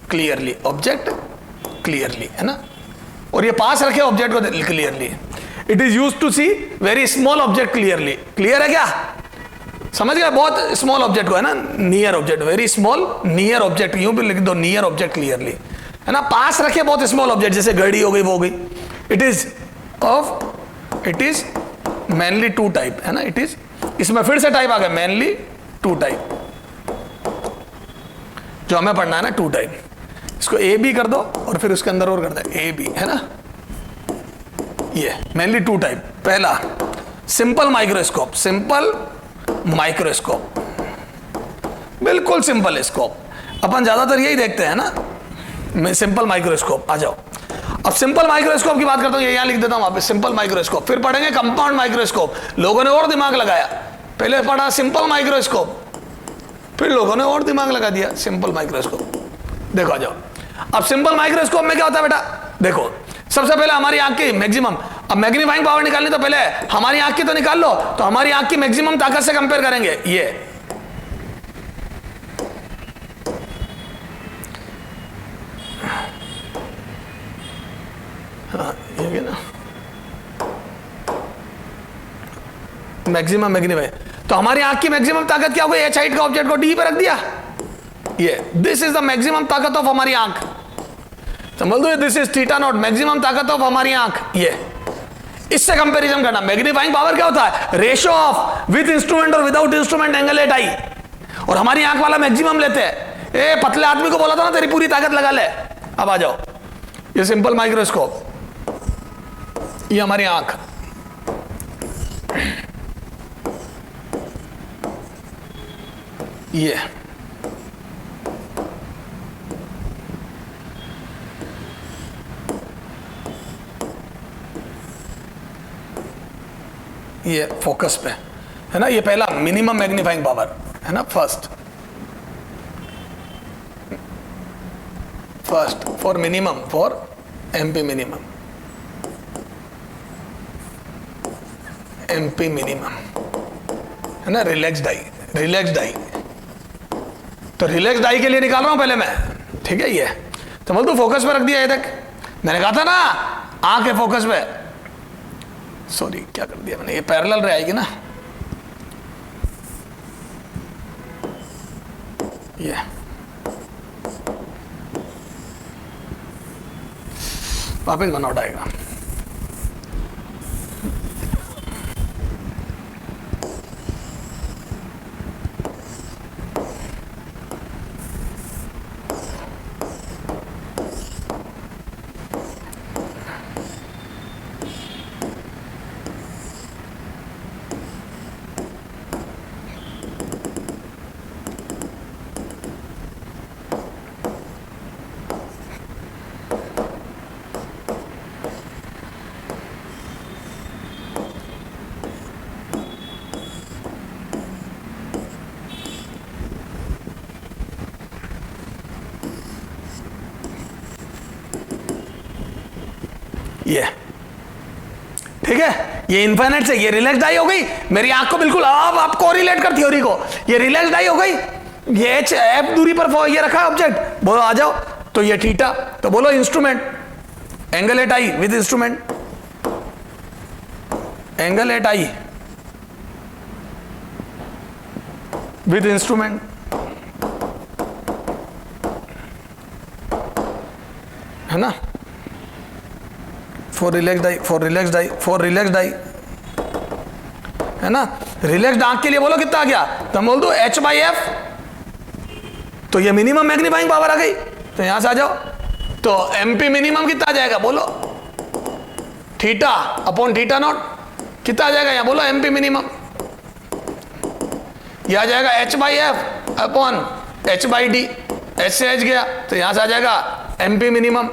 clearly, है ना। और ये पास रखे ऑब्जेक्ट को clearly. It is used to see very small object clearly, clear है क्या? समझ गया? बहुत स्मॉल ऑब्जेक्ट को, है ना, near object, very small near object, यूं भी लिख दो, नियर ऑब्जेक्ट क्लियरली, है ना। पास रखे बहुत स्मॉल ऑब्जेक्ट, जैसे घड़ी हो गई, वो हो गई। It is mainly two type, है ना। इट इज, इसमें फिर से टाइप आ गया, मेनली टू टाइप, जो हमें पढ़ना है ना, टू टाइप। इसको ए बी कर दो और फिर उसके अंदर और कर दे ए बी, है ना। ये मेनली टू टाइप। पहला सिंपल माइक्रोस्कोप, बिल्कुल सिंपल स्कोप, अपन ज्यादातर यही देखते हैं ना, सिंपल माइक्रोस्कोप। आ जाओ, अब सिंपल माइक्रोस्कोप की बात करता हूं, ये यहां लिख देता हूं वहां पे, सिंपल माइक्रोस्कोप। फिर पढ़ेंगे कंपाउंड माइक्रोस्कोप, लोगों ने और दिमाग लगाया, पहले पढ़ा सिंपल माइक्रोस्कोप, फिर लोगों ने और दिमाग लगा दिया सिंपल माइक्रोस्कोप। देखो आ जाओ, अब सिंपल माइक्रोस्कोप में क्या होता है बेटा? देखो, सबसे पहले हमारी आंख की मैक्सिमम, अब मैग्नीफाइंग पावर निकालनी तो पहले हमारी आंख की तो निकाल लो, तो हमारी आंख की मैक्सिमम ताकत से कंपेयर करेंगे। ये ये ना मैक्सिमम मैग्नीफाइंग, तो हमारी आंख की मैक्सिमम ताकत क्या हो गई? एच हाइट का ऑब्जेक्ट को डी पे रख दिया, ये दिस इज द मैक्सिमम ताकत ऑफ हमारी आंख, समझ दो, this is theta naught, maximum ताकत ऑफ हमारी आंख। ये इससे कंपैरिजन करना। मैग्नीफाइंग पावर क्या होता है? रेशियो ऑफ विद इंस्ट्रूमेंट और विदाउट इंस्ट्रूमेंट एंगल एट आई, और हमारी आंख वाला मैक्सिमम लेते हैं। ए पतले आदमी को बोला था ना तेरी पूरी ताकत लगा ले। अब आ जाओ, ये सिंपल माइक्रोस्कोप, ये हमारी आंख, ये फोकस पे, है ना। ये पहला मिनिमम मैग्नीफाइंग पावर, है ना, first for minimum, for MP minimum, है ना। रिलैक्स डाई, तो रिलैक्स डाई के लिए निकाल रहा हूं पहले मैं, ठीक है। ये तो बोल तू फोकस पे रख दिया, ये तक मैंने कहा था ना, आंख है फोकस पे, सॉरी क्या कर दिया मैंने, ये पैरेलल रह आएगी ना, ये वापस बनआउट आएगा। ये ठीक है, ये इनफाइनाइट से ये रिलैक्स डाई हो गई, मेरी आंख को बिल्कुल, अब आप कोरिलेट कर थ्योरी को, ये रिलैक्स डाई हो गई, ये एच एफ दूरी पर ये रखा है ऑब्जेक्ट, बोलो आ जाओ। तो ये थीटा, तो बोलो instrument, angle at eye with instrument, angle at eye with instrument, है ना, for relaxed eye, for relaxed eye, for relaxed eye, है ना। रिलैक्स्ड आंख के लिए बोलो कितना आ गया, तो हम बोल दो एच बाई एफ, तो ये मिनिमम मैग्नीफाइंग पावर आ गई। तो यहां से आ जाओ, तो एमपी मिनिमम कितना आ जाएगा, बोलो थीटा अपॉन थीटा नॉट, कितना आ जाएगा यहां, बोलो एमपी मिनिमम, यह आ जाएगा H by F upon H by D, H से एच गया, तो यहां से आ जाएगा एमपी मिनिमम,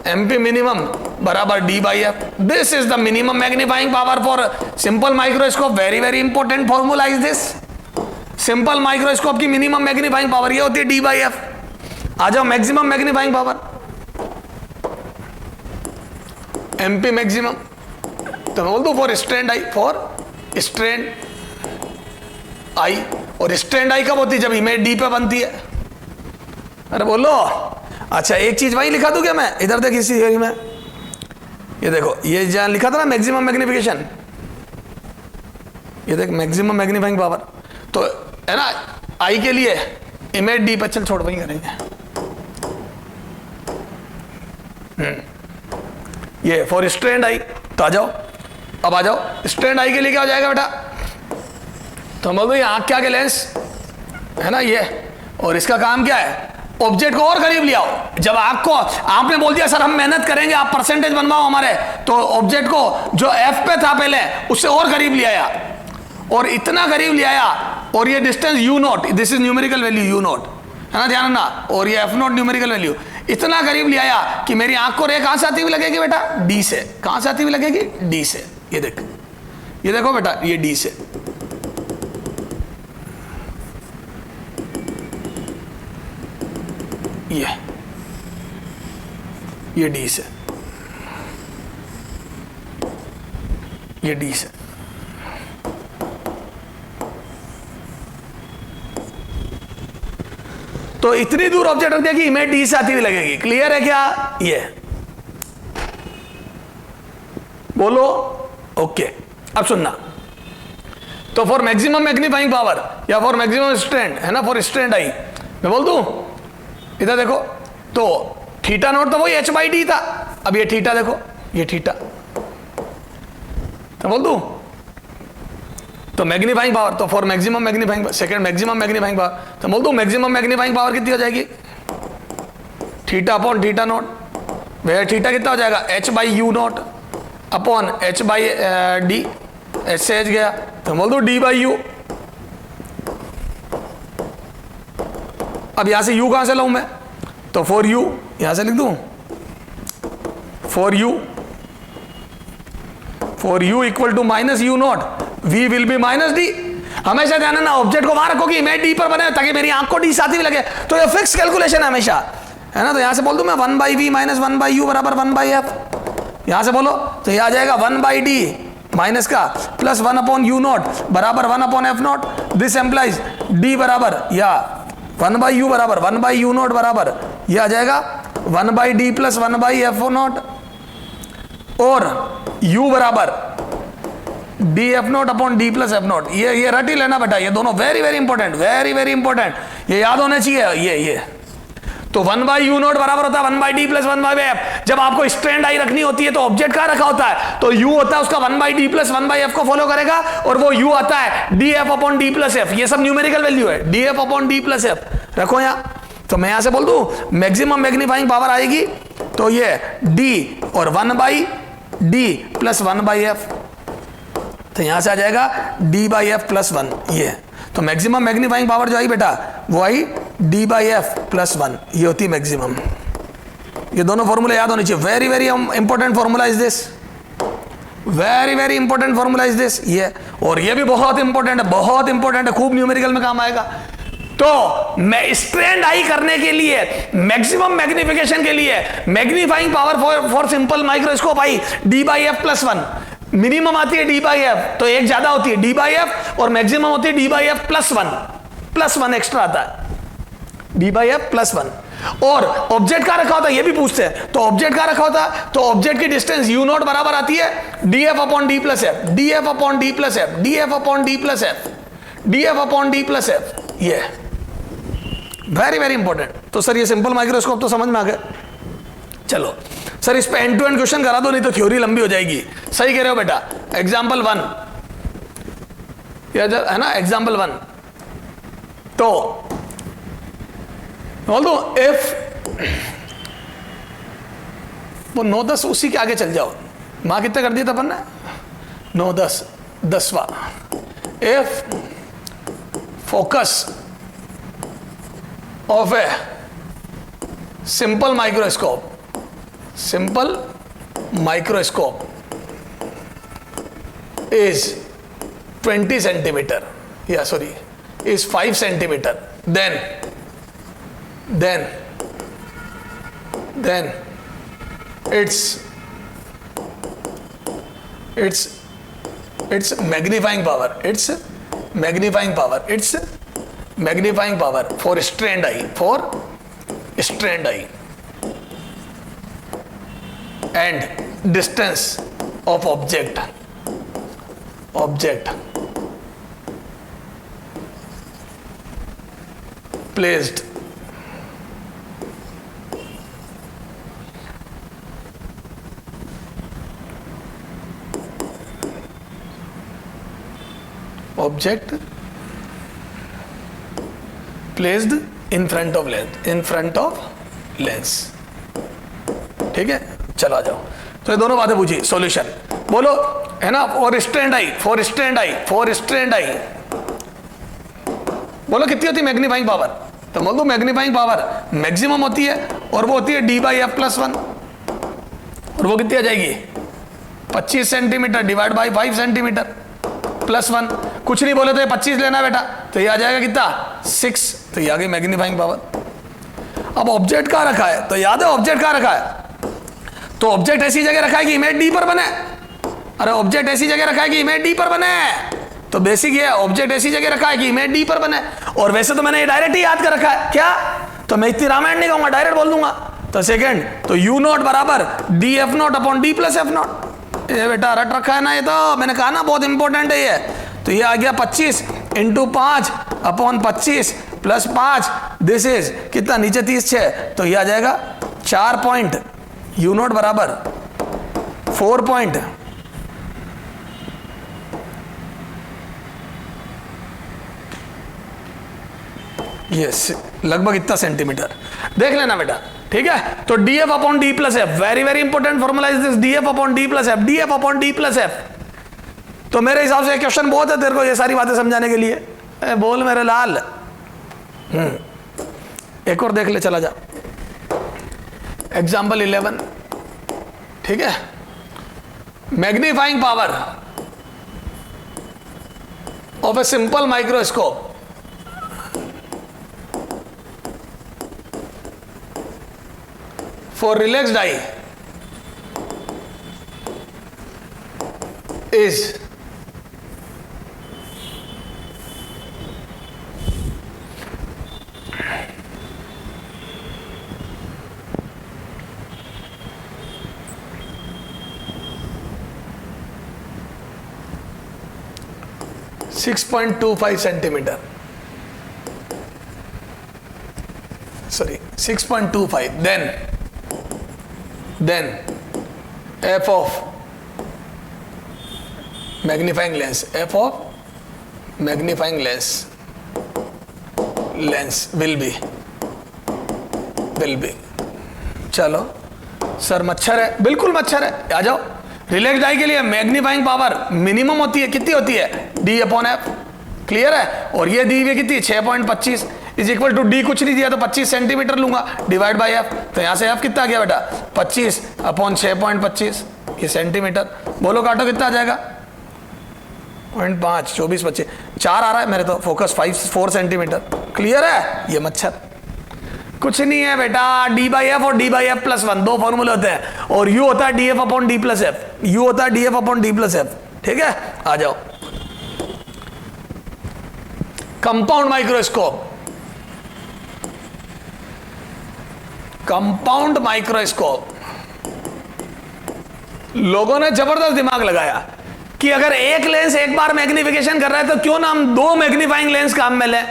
एमपी मिनिमम बराबर D by F. This is the minimum magnifying power for simple microscope. Very very important formula is this. Simple microscope की minimum magnifying power ये होती है डी बाई एफ। आ जाओ maximum magnifying power, MP maximum, तो मैं बोल दू for स्ट्रेंड I, for स्ट्रेंड आई। और स्ट्रेंड आई कब होती है, जब इमेज डी पे बनती है। अरे बोलो, अच्छा एक चीज वही लिखा दूं क्या मैं, इधर देख इसी थियरी में, ये देखो ये जहां लिखा था ना मैक्सिमम मैग्निफिकेशन, ये देख मैक्सिमम मैग्नीफाइंग पावर, तो है ना आई के लिए इमेज डी पर, चल छोड़ वही करेंगे। ये फॉर स्ट्रेंड आई, तो आ जाओ, अब आ जाओ स्ट्रेंड आई के लिए क्या हो जाएगा बेटा, तो हम बोलते आंख के आगे लेंस है ना ये, और इसका काम क्या है, ऑब्जेक्ट को और करीब ले आओ। जब आंख को आपने बोल दिया सर हम मेहनत करेंगे, आप परसेंटेज बनवाओ हमारे, तो ऑब्जेक्ट को जो एफ पे था पहले उससे और करीब ले आया, और इतना करीब ले आया, और ये distance you not, this is numerical value you naught, है ना, ध्यान रखना, और ये एफ नॉट न्यूमेरिकल वैल्यू, इतना करीब ले आया कि मेरी आंख को रे कहां से आती हुई लगेगी बेटा, डी से। कहां से आती हुई लगेगी, डी से। ये देख, ये देखो बेटा, ये डी से, ये डी से, ये डी से। तो इतनी दूर ऑब्जेक्ट रख दिया कि इमेज डी से आती हुई लगेगी। क्लियर है क्या, ये बोलो ओके। अब सुनना, तो फॉर मैक्सिमम मैग्नीफाइंग पावर या फॉर मैक्सिमम स्ट्रेंड, है ना, फॉर स्ट्रेंड आई मैं बोल दूं, इधर देखो, तो थीटा नोट तो वही एच बाई डी था, अब ये थीटा देखो, ये थीटा, तो बोल दूं, तो मैग्नीफाइंग पावर, तो for maximum magnifying, second maximum magnifying power, तो बोल दूं मैक्सिमम मैग्नीफाइंग पावर कितनी हो जाएगी, थीटा अपॉन थीटा नोट, वह थीटा कितना हो जाएगा, H by you naught upon H by D, H से एच गया, तो बोल दूं डी बाई यू। अब यहां से u कहां से लाऊं मैं, तो फॉर u यहां से लिख दूं, for u equal to minus U naught, v will be minus D. हमेशा ध्यान ना ऑब्जेक्ट को वहां रखो कि इमेज डी पर बने, ताकि मेरी आंख को डी साथ ही लगे, तो ये फिक्स कैलकुलेशन है हमेशा, है ना। तो यहां से बोल दूं मैं 1 by V minus 1 by U बराबर 1 बाई एफ, यहां से बोलो, तो यह आ जाएगा 1 बाई डी माइनस का प्लस 1 अपॉन यू नॉट बराबर 1 upon F not. This implies D बराबर या 1 बाई यू बराबर 1 बाई यू नॉट बराबर यह आ जाएगा 1 by D plus 1 by F not, और u बराबर D F not upon D plus F not. ये रट ही लेना बेटा, ये दोनों very very important, very very important, ये याद होने चाहिए। ये तो 1 बाई यू नॉट बराबर होता है 1 by D plus 1 by F. जब आपको स्ट्रेंड आई रखनी होती है तो ऑब्जेक्ट कहां रखा होता है, तो u होता है उसका 1 by D plus 1 by F को फॉलो करेगा, और वो u आता है D F upon D plus F. ये सब न्यूमेरिकल वैल्यू है, D F upon D plus F रखो यहां। तो मैं यहां से बोल दूं मैक्सिमम मैग्नीफाइंग पावर आएगी, तो ये d और 1 by D plus 1 by F, तो यहां से आ जाएगा d बाई एफ प्लस 1। ये तो मैक्सिमम मैग्नीफाइंग पावर जो आई बेटा वो आई d बाई एफ प्लस 1, ये होती है मैक्सिमम। ये दोनों फॉर्मूले याद होने चाहिए, very very important formula is this, very very important formula is this. ये और ये भी बहुत इंपॉर्टेंट है, बहुत इंपॉर्टेंट है, खूब न्यूमेरिकल में काम आएगा। तो मैं स्ट्रेंड आई करने के लिए, मैक्सिमम मैग्निफिकेशन के लिए, magnifying power for simple microscope I d by F plus 1, minimum आती है d बाई एफ, तो एक ज्यादा होती है d बाई एफ, और मैक्सिमम होती है d by F plus 1। Plus 1 extra आता है, डी बाई एफ प्लस 1। और ऑब्जेक्ट का रखा होता है, ये भी पूछते हैं, तो ऑब्जेक्ट का रखा होता है तो ऑब्जेक्ट की डिस्टेंस यू नॉट बराबर आती है D F upon D plus F, D F upon D plus F, D F upon D plus F, D F upon D plus F. ये वेरी वेरी इंपॉर्टेंट। तो sir ये simple microscope तो समझ में आ गया। चलो सर इस पे एंड टू एंड क्वेश्चन करा दो, नहीं तो थ्योरी लंबी हो जाएगी। सही कह रहे हो बेटा। एग्जाम्पल 1 है ना, एग्जाम्पल 1 तो बोल दो इफ वो 9-10 उसी के आगे चल जाओ, माँ कितने कर दिया था अपन ने, 9-10 10वां। If focus of a simple microscope is 20 centimeter, yeah sorry, is 5 centimeter, then its magnifying power for strained eye and distance of object placed in front of lens, ठीक है। चलो आ जाओ। तो ये दोनों बातें पूछी, सॉल्यूशन बोलो है ना। फॉर स्ट्रेंड आई बोलो कितनी होती है मैग्नीफाइंग पावर, तो बोल दो मैग्नीफाइंग पावर मैक्सिमम होती है और वो होती है डी बाई एफ प्लस 1, और वो कितनी आ जाएगी 25 centimetre divide by 5 centimetre plus 1। कुछ नहीं बोले तो ये 25 लेना बेटा, तो ये आ जाएगा कितना 6, तो ये आ गई मैग्नीफाइंग पावर। अब ऑब्जेक्ट कहाँ रखा है, तो याद है ऑब्जेक्ट कहाँ रखा है, तो ऑब्जेक्ट ऐसी जगह रखा है कि इमेज डी पर बने। अरे ऑब्जेक्ट ऐसी जगह रखा है कि इमेज डी पर बने, तो बेसिक ये ऑब्जेक्ट ऐसी जगह रखा है कि इमेज डी पर बने। और वैसे तो मैंने ये डायरेक्ट ही याद कर रखा है, क्या, तो मैं इतनी रामायण नहीं कहूंगा, डायरेक्ट बोल दूंगा। तो सेकंड, तो यू नॉट बराबर D F not upon D plus F not. ये बेटा रट रखा है ना, ये तो मैंने कहा ना बहुत इंपॉर्टेंट है ये। तो ये आ गया 25 into 5 upon 25 plus 5, this is कितना नीचे 30 6, तो ये आ जाएगा 4 पॉइंट, यू नॉट बराबर 4 पॉइंट यस लगभग इतना सेंटीमीटर, देख लेना बेटा, ठीक है। तो D F upon D plus F, very very important formula is this, D F upon D plus F, D F upon D plus F. तो मेरे हिसाब से क्वेश्चन बहुत है तेरे को ये सारी बातें समझाने के लिए। बोल मेरे लाल। एक और देख ले, चला जा। एग्जाम्पल 11, ठीक है। Magnifying power of a simple microscope for relaxed eye is 6.25 centimeter, sorry 6.25, then f of magnifying lens, f of magnifying lens will be चलो सर मच्छर है, बिल्कुल मच्छर है, आ जाओ। रिलैक्स्ड आई के लिए मैग्नीफाइंग पावर मिनिमम होती है, कितनी होती है d अपॉन एफ, क्लियर है। और ये दी हुई कितनी 6.25 इज इक्वल टू डी, कुछ नहीं दिया तो 25 सेंटीमीटर लूंगा डिवाइड बाय एफ, तो यहां से एफ कितना आ गया बेटा 25 अपॉन 6.25, ये सेंटीमीटर। बोलो काटो कितना आ जाएगा 0.5 24 25 4 आ रहा है मेरे तो, फोकस 4 सेंटीमीटर, क्लियर है। ये मच्छर कुछ नहीं है बेटा, डी बाई एफ और डी बाई एफ प्लस 1 दो फॉर्मूले होते हैं, और यू होता है D F upon D plus F, you होता है D F upon D plus F, ठीक है। आ जाओ कंपाउंड माइक्रोस्कोप, कंपाउंड माइक्रोस्कोप, लोगों ने जबरदस्त दिमाग लगाया कि अगर एक लेंस एक बार मैग्निफिकेशन कर रहा है तो क्यों ना हम दो मैग्नीफाइंग लेंस काम में लें,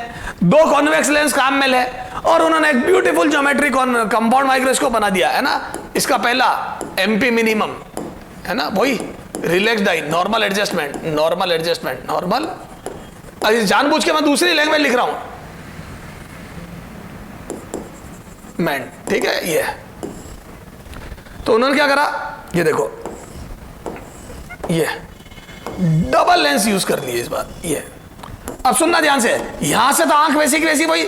दो कॉन्वेक्स लेंस काम में लें, और उन्होंने एक ब्यूटीफुल ज्योमेट्री कंपाउंड माइक्रोस्कोप बना दिया है ना। इसका पहला एमपी मिनिमम है ना, वही relaxed eye, normal adjustment, normal adjustment, normal, जानबूझ के मैं दूसरी लैंग्वेज लिख रहा हूं मैन, ठीक है। ये तो उन्होंने क्या करा, ये देखो, ये डबल लेंस यूज कर लिए इस बार। ये अब सुनना ध्यान से, यहां से तो आंख वैसी की वैसी वही,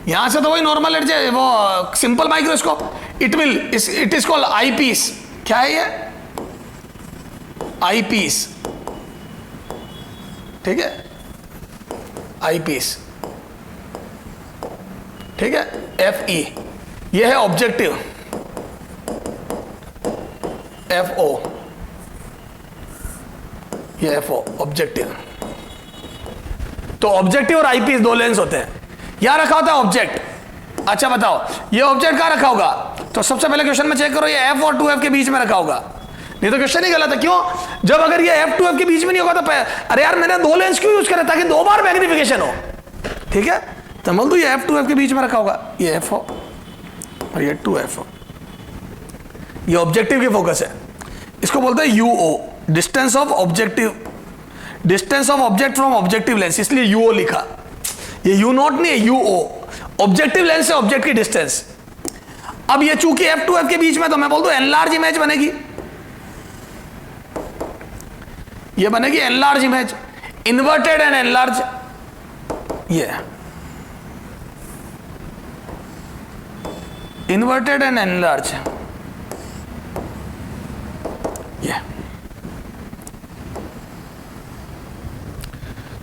यहां से तो वही नॉर्मल वो simple microscope, it is called eyepiece. क्या है ये? आई पीस, ठीक है, आई पीस, ठीक है, एफ ई, ये है ऑब्जेक्टिव, एफ ओ, ये एफ ओ ऑब्जेक्टिव। तो ऑब्जेक्टिव और आईपीस दो लेंस होते हैं। यहां रखा होता है ऑब्जेक्ट। अच्छा बताओ, ये ऑब्जेक्ट कहां रखा होगा? तो सबसे पहले क्वेश्चन में चेक करो, ये एफ और 2f के बीच में रखा होगा, नहीं तो क्वेश्चन ही गलत है। क्यों? जब अगर ये एफ 2f के बीच में नहीं होगा तो अरे यार मैंने दो लेंस क्यों यूज करे, ताकि दो बार मैग्निफिकेशन हो, ठीक है। तो बोल दो ये एफ 2f के बीच में रखा होगा, ये एफ हो और ये 2f हो, ये ऑब्जेक्टिव की फोकस है। इसको बोलते हैं यूओ, distance of objective, distance of object from objective lens, इसलिए यूओ लिखा। ये यू नॉट नहीं है, यूओ, ऑब्जेक्टिव लेंस से ऑब्जेक्ट की डिस्टेंस। अब ये चूंकि एफ 2f के बीच में, तो मैं बोल दूं एनलार्ज इमेज बनेगी, ये बनेगी enlarge image, inverted and enlarge, ये इन्वर्टेड एंड एनलार्ज, ये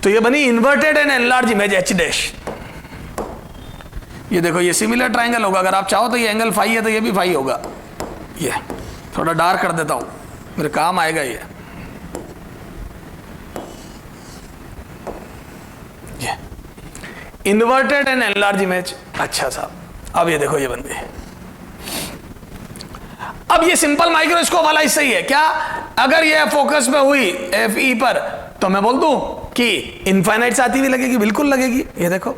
तो ये बनी inverted and enlarge image H dash. ये देखो, ये सिमिलर ट्रायंगल होगा, अगर आप चाहो तो ये एंगल फाई है तो ये भी फाई होगा। ये थोड़ा डार्क कर देता हूं, मेरे काम आएगा ये इन्वर्टेड एंड एनलार्ज इमेज। अच्छा साहब, अब ये देखो, ये बन गई। अब ये सिंपल माइक्रोस्कोप वाला ही सही है क्या? अगर ये फोकस में हुई एफ ई पर, तो मैं बोल दूं कि इनफाइनाइट से आती हुई लगेगी, बिल्कुल लगेगी। ये देखो,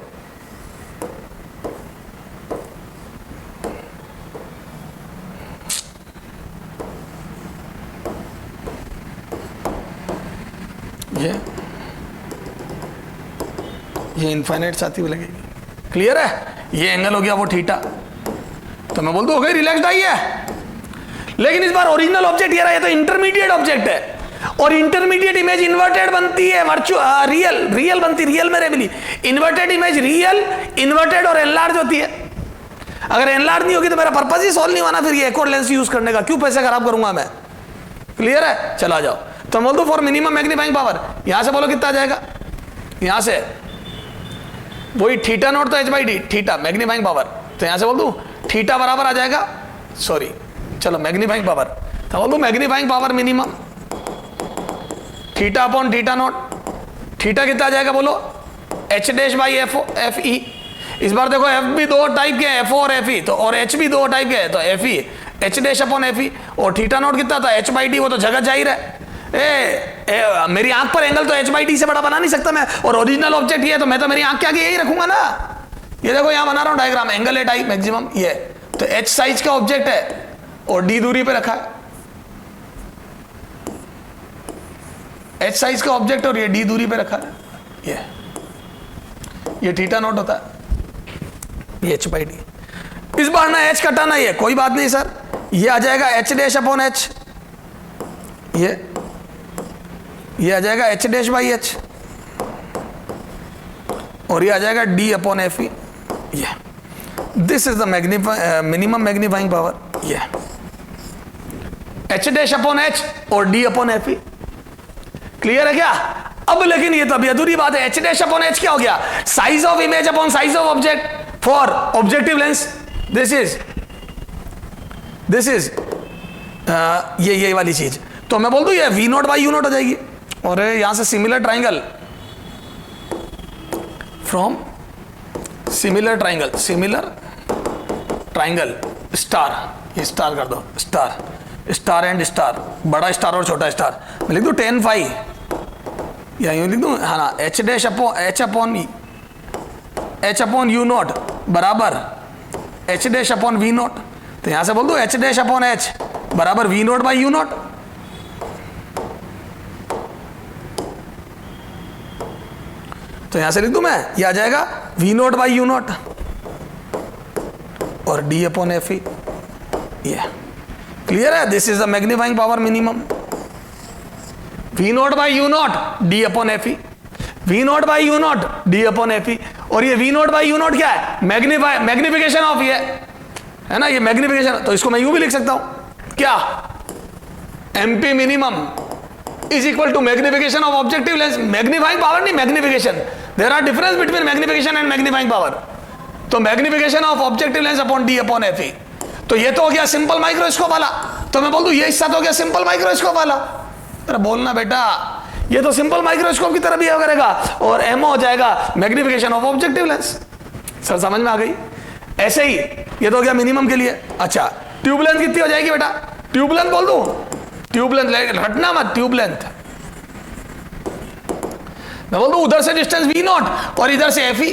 ये इनफाइनाइट से आती हुई लगेगी। क्लियर है? ये एंगल हो गया वो थीटा, तो मैं बोल दूं हो गई रिलैक्स्ड आई है। लेकिन इस बार ओरिजिनल ऑब्जेक्ट ये रहा, ये तो इंटरमीडिएट ऑब्जेक्ट है, और इंटरमीडिएट इमेज इन्वर्टेड बनती है, रियल बनती, रियल में रेबली इन्वर्टेड इमेज रियल, इन्वर्टेड और एनलार्ज होती है। अगर एनलार्ज नहीं होगी तो मेरा पर्पस ही सॉल्व नहीं होना, फिर ये एक और लेंस यूज करने का क्यों पैसे खराब करूंगा मैं। क्लियर है? चला जाओ। तो बोल दो फॉर मिनिमम मैग्नीफाइंग पावर, यहां से बोलो कितना आ जाएगा, यहां से वही थीटा नॉट तो H by D, theta magnifying power, तो यहां से बोल दू थीटा बराबर आ जाएगा, सॉरी चलो मैग्नीफाइंग पावर, तो बोल दू magnifying power minimum theta upon theta naught. Theta कितना आ जाएगा बोलो, H dash by F E. इस बार देखो एफ भी दो टाइप के हैं, एफ और एफ ई, तो और एच भी दो टाइप के हैं, तो F E H dash upon F E. और थीटा नॉट कितना था, एच बाई डी, वो तो जगह जाहिर है। मेरी आंख पर एंगल तो एच बाई डी से बड़ा बना नहीं सकता मैं, और ओरिजिनल ऑब्जेक्ट ये है तो मैं तो मेरी आंख के आगे यही रखूंगा ना। ये देखो यहां बना रहा हूं diagram, angle A type maximum, ये तो एच साइज का ऑब्जेक्ट है और डी दूरी पे रखा है, एच साइज का ऑब्जेक्ट और ये डी दूरी पे रखा है। ये थीटा नॉट होता है, ये एच बाई डी। इस बार ना एच कटाना, ये कोई बात नहीं सर, ये आ जाएगा एच डैश अपॉन एच, ये आ जाएगा एच डैश बाई एच, और ये आ जाएगा डी अपॉन एफ ई। ये this is the minimum magnifying power, ये एच डैश अपॉन एच और D upon F E. Clear है क्या? अब लेकिन ये तो अभी अधूरी बात है, एच डैश अपॉन एच क्या हो गया, size of image upon size of object for objective lens. This is ये वाली चीज, तो मैं बोल दूं ये V naught by U naught हो जाएगी, और यहां से similar triangle from similar triangle, similar triangle star, ये स्टार कर दो, स्टार, स्टार एंड स्टार, बड़ा स्टार और छोटा स्टार, मैं लिख दूँ tan phi, या यूँ लिख दूँ, हाँ ना, H dash upon H upon U naught बराबर H dash upon V naught, तो यहां से बोल दो एच डैश अपॉन एच बराबर V naught by U naught. तो यहां से लिख दूं मैं, ये आ जाएगा V naught by U naught और डी अपॉन एफ ई। ये क्लियर है? This is the magnifying power minimum, V naught by U naught D upon F E, we naught by U naught D upon F E. और ये V naught by U naught क्या है? Magnification of, ये है ना, ये magnification. तो इसको मैं यूं भी लिख सकता हूं, क्या? MP minimum is equal to magnification of objective lens, magnifying power नहीं, magnification. There are difference between magnification and magnifying power. तो magnification of objective lens upon D upon F E. तो ये तो हो गया सिंपल माइक्रोस्कोप वाला। तो मैं बोल दूं ये हिस्सा तो हो गया सिंपल माइक्रोस्कोप वाला। अरे बोलना बेटा, ये तो सिंपल माइक्रोस्कोप की तरह बिहेव करेगा, और एमओ हो जाएगा magnification of objective lens. Sir समझ में आ गई? ऐसे ही ये तो हो गया मिनिमम के लिए। अच्छा, ट्यूब लेंथ कितनी हो जाएगी बेटा? ट्यूब लेंथ बोल दूं, ट्यूब लेंथ हटना मत, ट्यूब लेंथ मैं बोल दूं उधर से डिस्टेंस वी नॉट और इधर से एफ ई।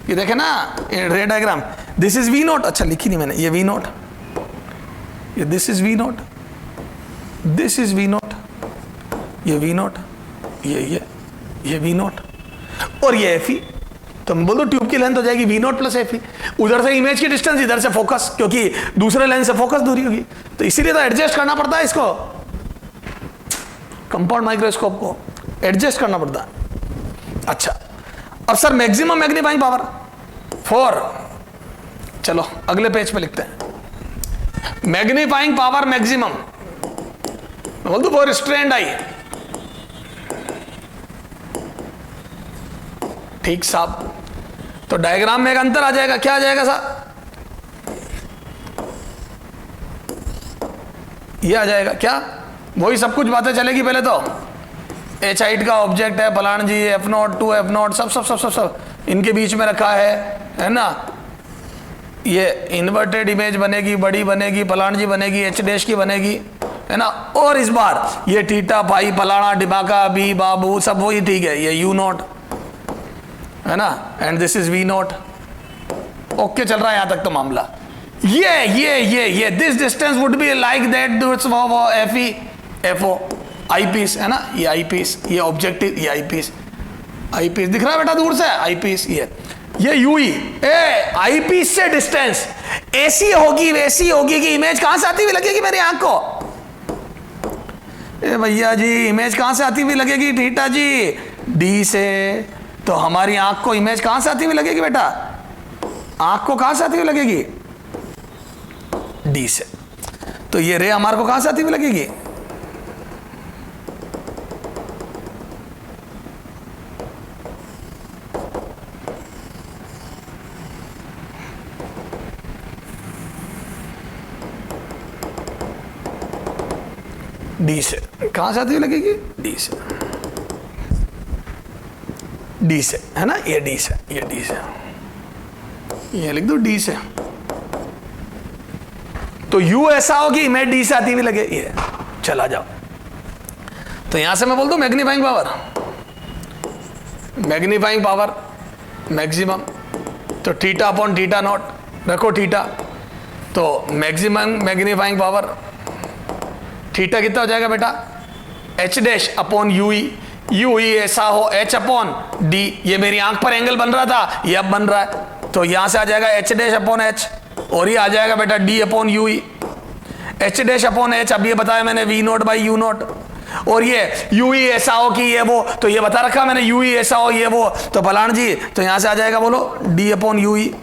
ये देखे ना ray diagram, this is V naught. अच्छा लिखी नहीं मैंने, ये वी नॉट, ये this is V naught, this is V naught, ये वी नॉट, ये वी नॉट और ये एफ ई। तो मैं बोल दूं ट्यूब की लेंथ हो जाएगी V naught plus F E. उधर से इमेज की डिस्टेंस, इधर से फोकस, क्योंकि दूसरे लेंस से फोकस दूरी होगी, तो इसीलिए तो एडजस्ट करना पड़ता है इसको, कंपाउंड माइक्रोस्कोप को एडजस्ट करना पड़ता है। अच्छा, अब सर मैक्सिमम मैग्नीफाइंग पावर 4, चलो अगले पेज पे लिखते हैं। मैग्नीफाइंग पावर मैक्सिमम मैं बोल दूं फॉर स्ट्रेंड आई। ठीक साहब, तो डायग्राम में एक अंतर आ जाएगा। क्या आ जाएगा साहब? ये आ जाएगा क्या? वही सब कुछ बातें चलेगी। पहले तो एच हाइट का ऑब्जेक्ट है फलान जी, F naught to F naught सब सब सब सब सब इनके बीच में रखा है ना। ये इन्वर्टेड इमेज बनेगी, बड़ी बनेगी, फलान जी बनेगी, एच डैश की बनेगी, है ना। और इस बार ये थीटा फाई फलाना डिमाका बी बाबू सब वही ठीक है। ये यू नॉट है ना, and this is V naught. Okay चल रहा है यहां तक तो मामला। ये this distance would be like that F E F O eyepiece है ना, ये आई पीस, ये ऑब्जेक्टिव, ये आई पीस, आई पीस दिख रहा है बेटा दूर से, आई पीस ये यूई। आई पीस से डिस्टेंस ऐसी होगी वैसी होगी कि इमेज कहां से आती हुई लगेगी मेरी आंख को? भैया जी इमेज कहां से आती हुई लगेगी थीटा जी? डी से। तो हमारी आंख को इमेज कहां से आती हुई लगेगी बेटा? आंख को कहां से आती हुई लगेगी? डी से। तो ये रे हमारे को कहां से आती हुई लगेगी? डी से। कहां से आती हुई लगेगी? डी से, डी से है ना, ये डी से, ये डी से, ये लिख दो डी से। तो यू ऐसा हो कि इमेज डी से आती हुई लगे। ये चला जाओ, तो यहां से मैं बोल दूं magnifying power, magnifying power maximum, तो थीटा अपॉन थीटा नॉट रखो थीटा, तो मैक्सिमम मैग्नीफाइंग पावर थीटा कितना हो जाएगा बेटा? H dash upon U E. You ई ऐसा हो एच अपॉन डी, ये मेरी आंख पर एंगल बन रहा था, ये अब बन रहा है, तो यहां से आ जाएगा एच डैश अपॉन एच, और ये आ जाएगा बेटा D upon U E. H dash upon H अब ये बताया मैंने V naught by U naught, और ये यू ई ऐसा हो कि ये वो, तो ये बता रखा मैंने यू ई ऐसा हो ये वो, तो फलान जी तो यहां से आ जाएगा बोलो डी अपॉन यू ई,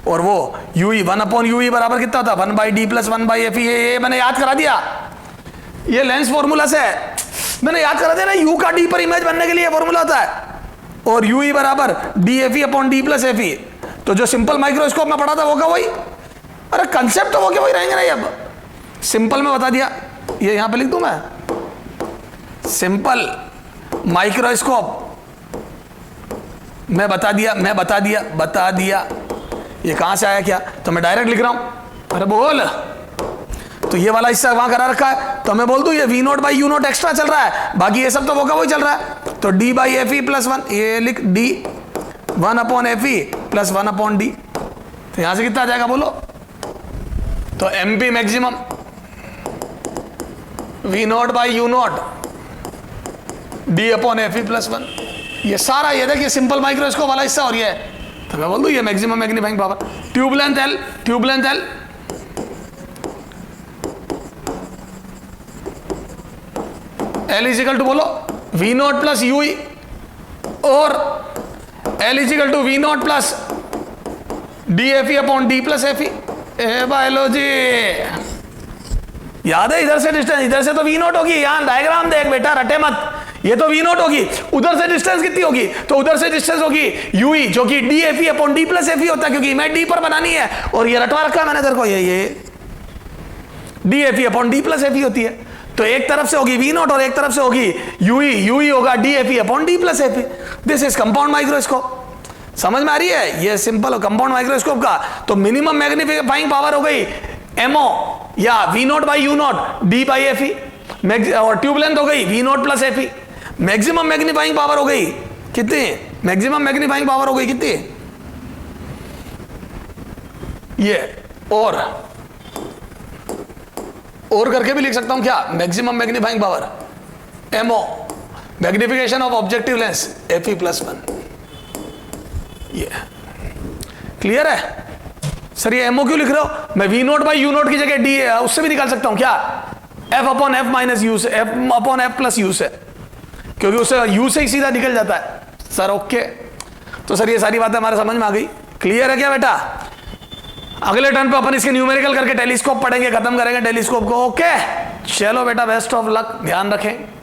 और वो यू ई 1 अपॉन यू ई बराबर कितना होता? 1 by D plus 1 by F E. ये मैंने याद करा दिया, ये लेंस फॉर्मूला से मैंने याद करा दिया ना, यू का डी पर इमेज बनने के लिए फॉर्मूला होता है, और यू ई बराबर D F E upon D plus F E. तो जो सिंपल माइक्रोस्कोप में पढ़ा था वो का वही, अरे कंसेप्ट तो वो के वही रहेंगे नहीं। अब सिंपल में बता दिया, ये यहां पे लिख दूं मैं, सिंपल माइक्रोस्कोप मैं बता दिया। ये कहां से आया क्या? तो मैं डायरेक्ट लिख रहा हूं। अरे बोल, तो ये वाला हिस्सा वहां करा रखा है, तो मैं बोल दूं ये V0 बाई U0 एक्स्ट्रा चल रहा है, बाकी ये सब तो वो का वही चल रहा है। तो D by F E plus 1, ये लिख D 1 upon F E plus 1 upon D. तो यहां से कितना आ जाएगा बोलो? तो MP maximum V0 by U0 D upon F E plus 1। ये सारा ये देखिए सिंपल माइक्रोस्कोप वाला हिस्सा, और ये है, तो मैं बोल दूं ये maximum magnifying power. Tube length L L equal to बोलो V0 प्लस UE और L equal to V0 plus DFE upon D plus FE। ए बायोलॉजी याद है? इधर से डिस्टेंस, इधर से तो V0 होगी, यहां डायग्राम देख बेटा, रटे मत। ये तो V0 होगी, उधर से डिस्टेंस कितनी होगी? तो उधर से डिस्टेंस होगी UE, जो कि DFE upon D plus FE होता है, क्योंकि मैं D पर बनानी है और ये रटवा रखा है मैंने तेरे को, ये DFE upon D plus FE होती है। तो एक तरफ से होगी V0 और एक तरफ से होगी UE होगा DFE upon D plus FE। This is compound microscope. समझ में आ रही है? ये सिंपल कंपाउंड माइक्रोस्कोप का तो मिनिमम मैग्नीफाइंग पावर हो गई MO या V0 by U0 D by FE, और ट्यूब लेंथ हो गई V0 plus FE। Maximum magnifying power हो गई कितनी? मैक्सिमम मैग्नीफाइंग पावर हो गई कितनी? ये और करके भी लिख सकता हूं क्या? Maximum magnifying power MO, magnification of objective lens FE plus 1। ये क्लियर है सर? ये MO क्यों लिख रहे हो? मैं V0 बाई U0 की जगह D है, उससे भी निकाल सकता हूं क्या? F upon F minus U से, F upon F plus U से, क्योंकि उससे U से ही सीधा निकल जाता है सर। ओके, तो सर ये सारी बातें हमारे समझ में आ गई। क्लियर है क्या बेटा? अगले टर्न पे अपन इसके न्यूमेरिकल करके टेलीस्कोप पढ़ेंगे, खत्म करेंगे टेलीस्कोप को। ओके चलो बेटा, बेस्ट ऑफ लक, ध्यान रखें।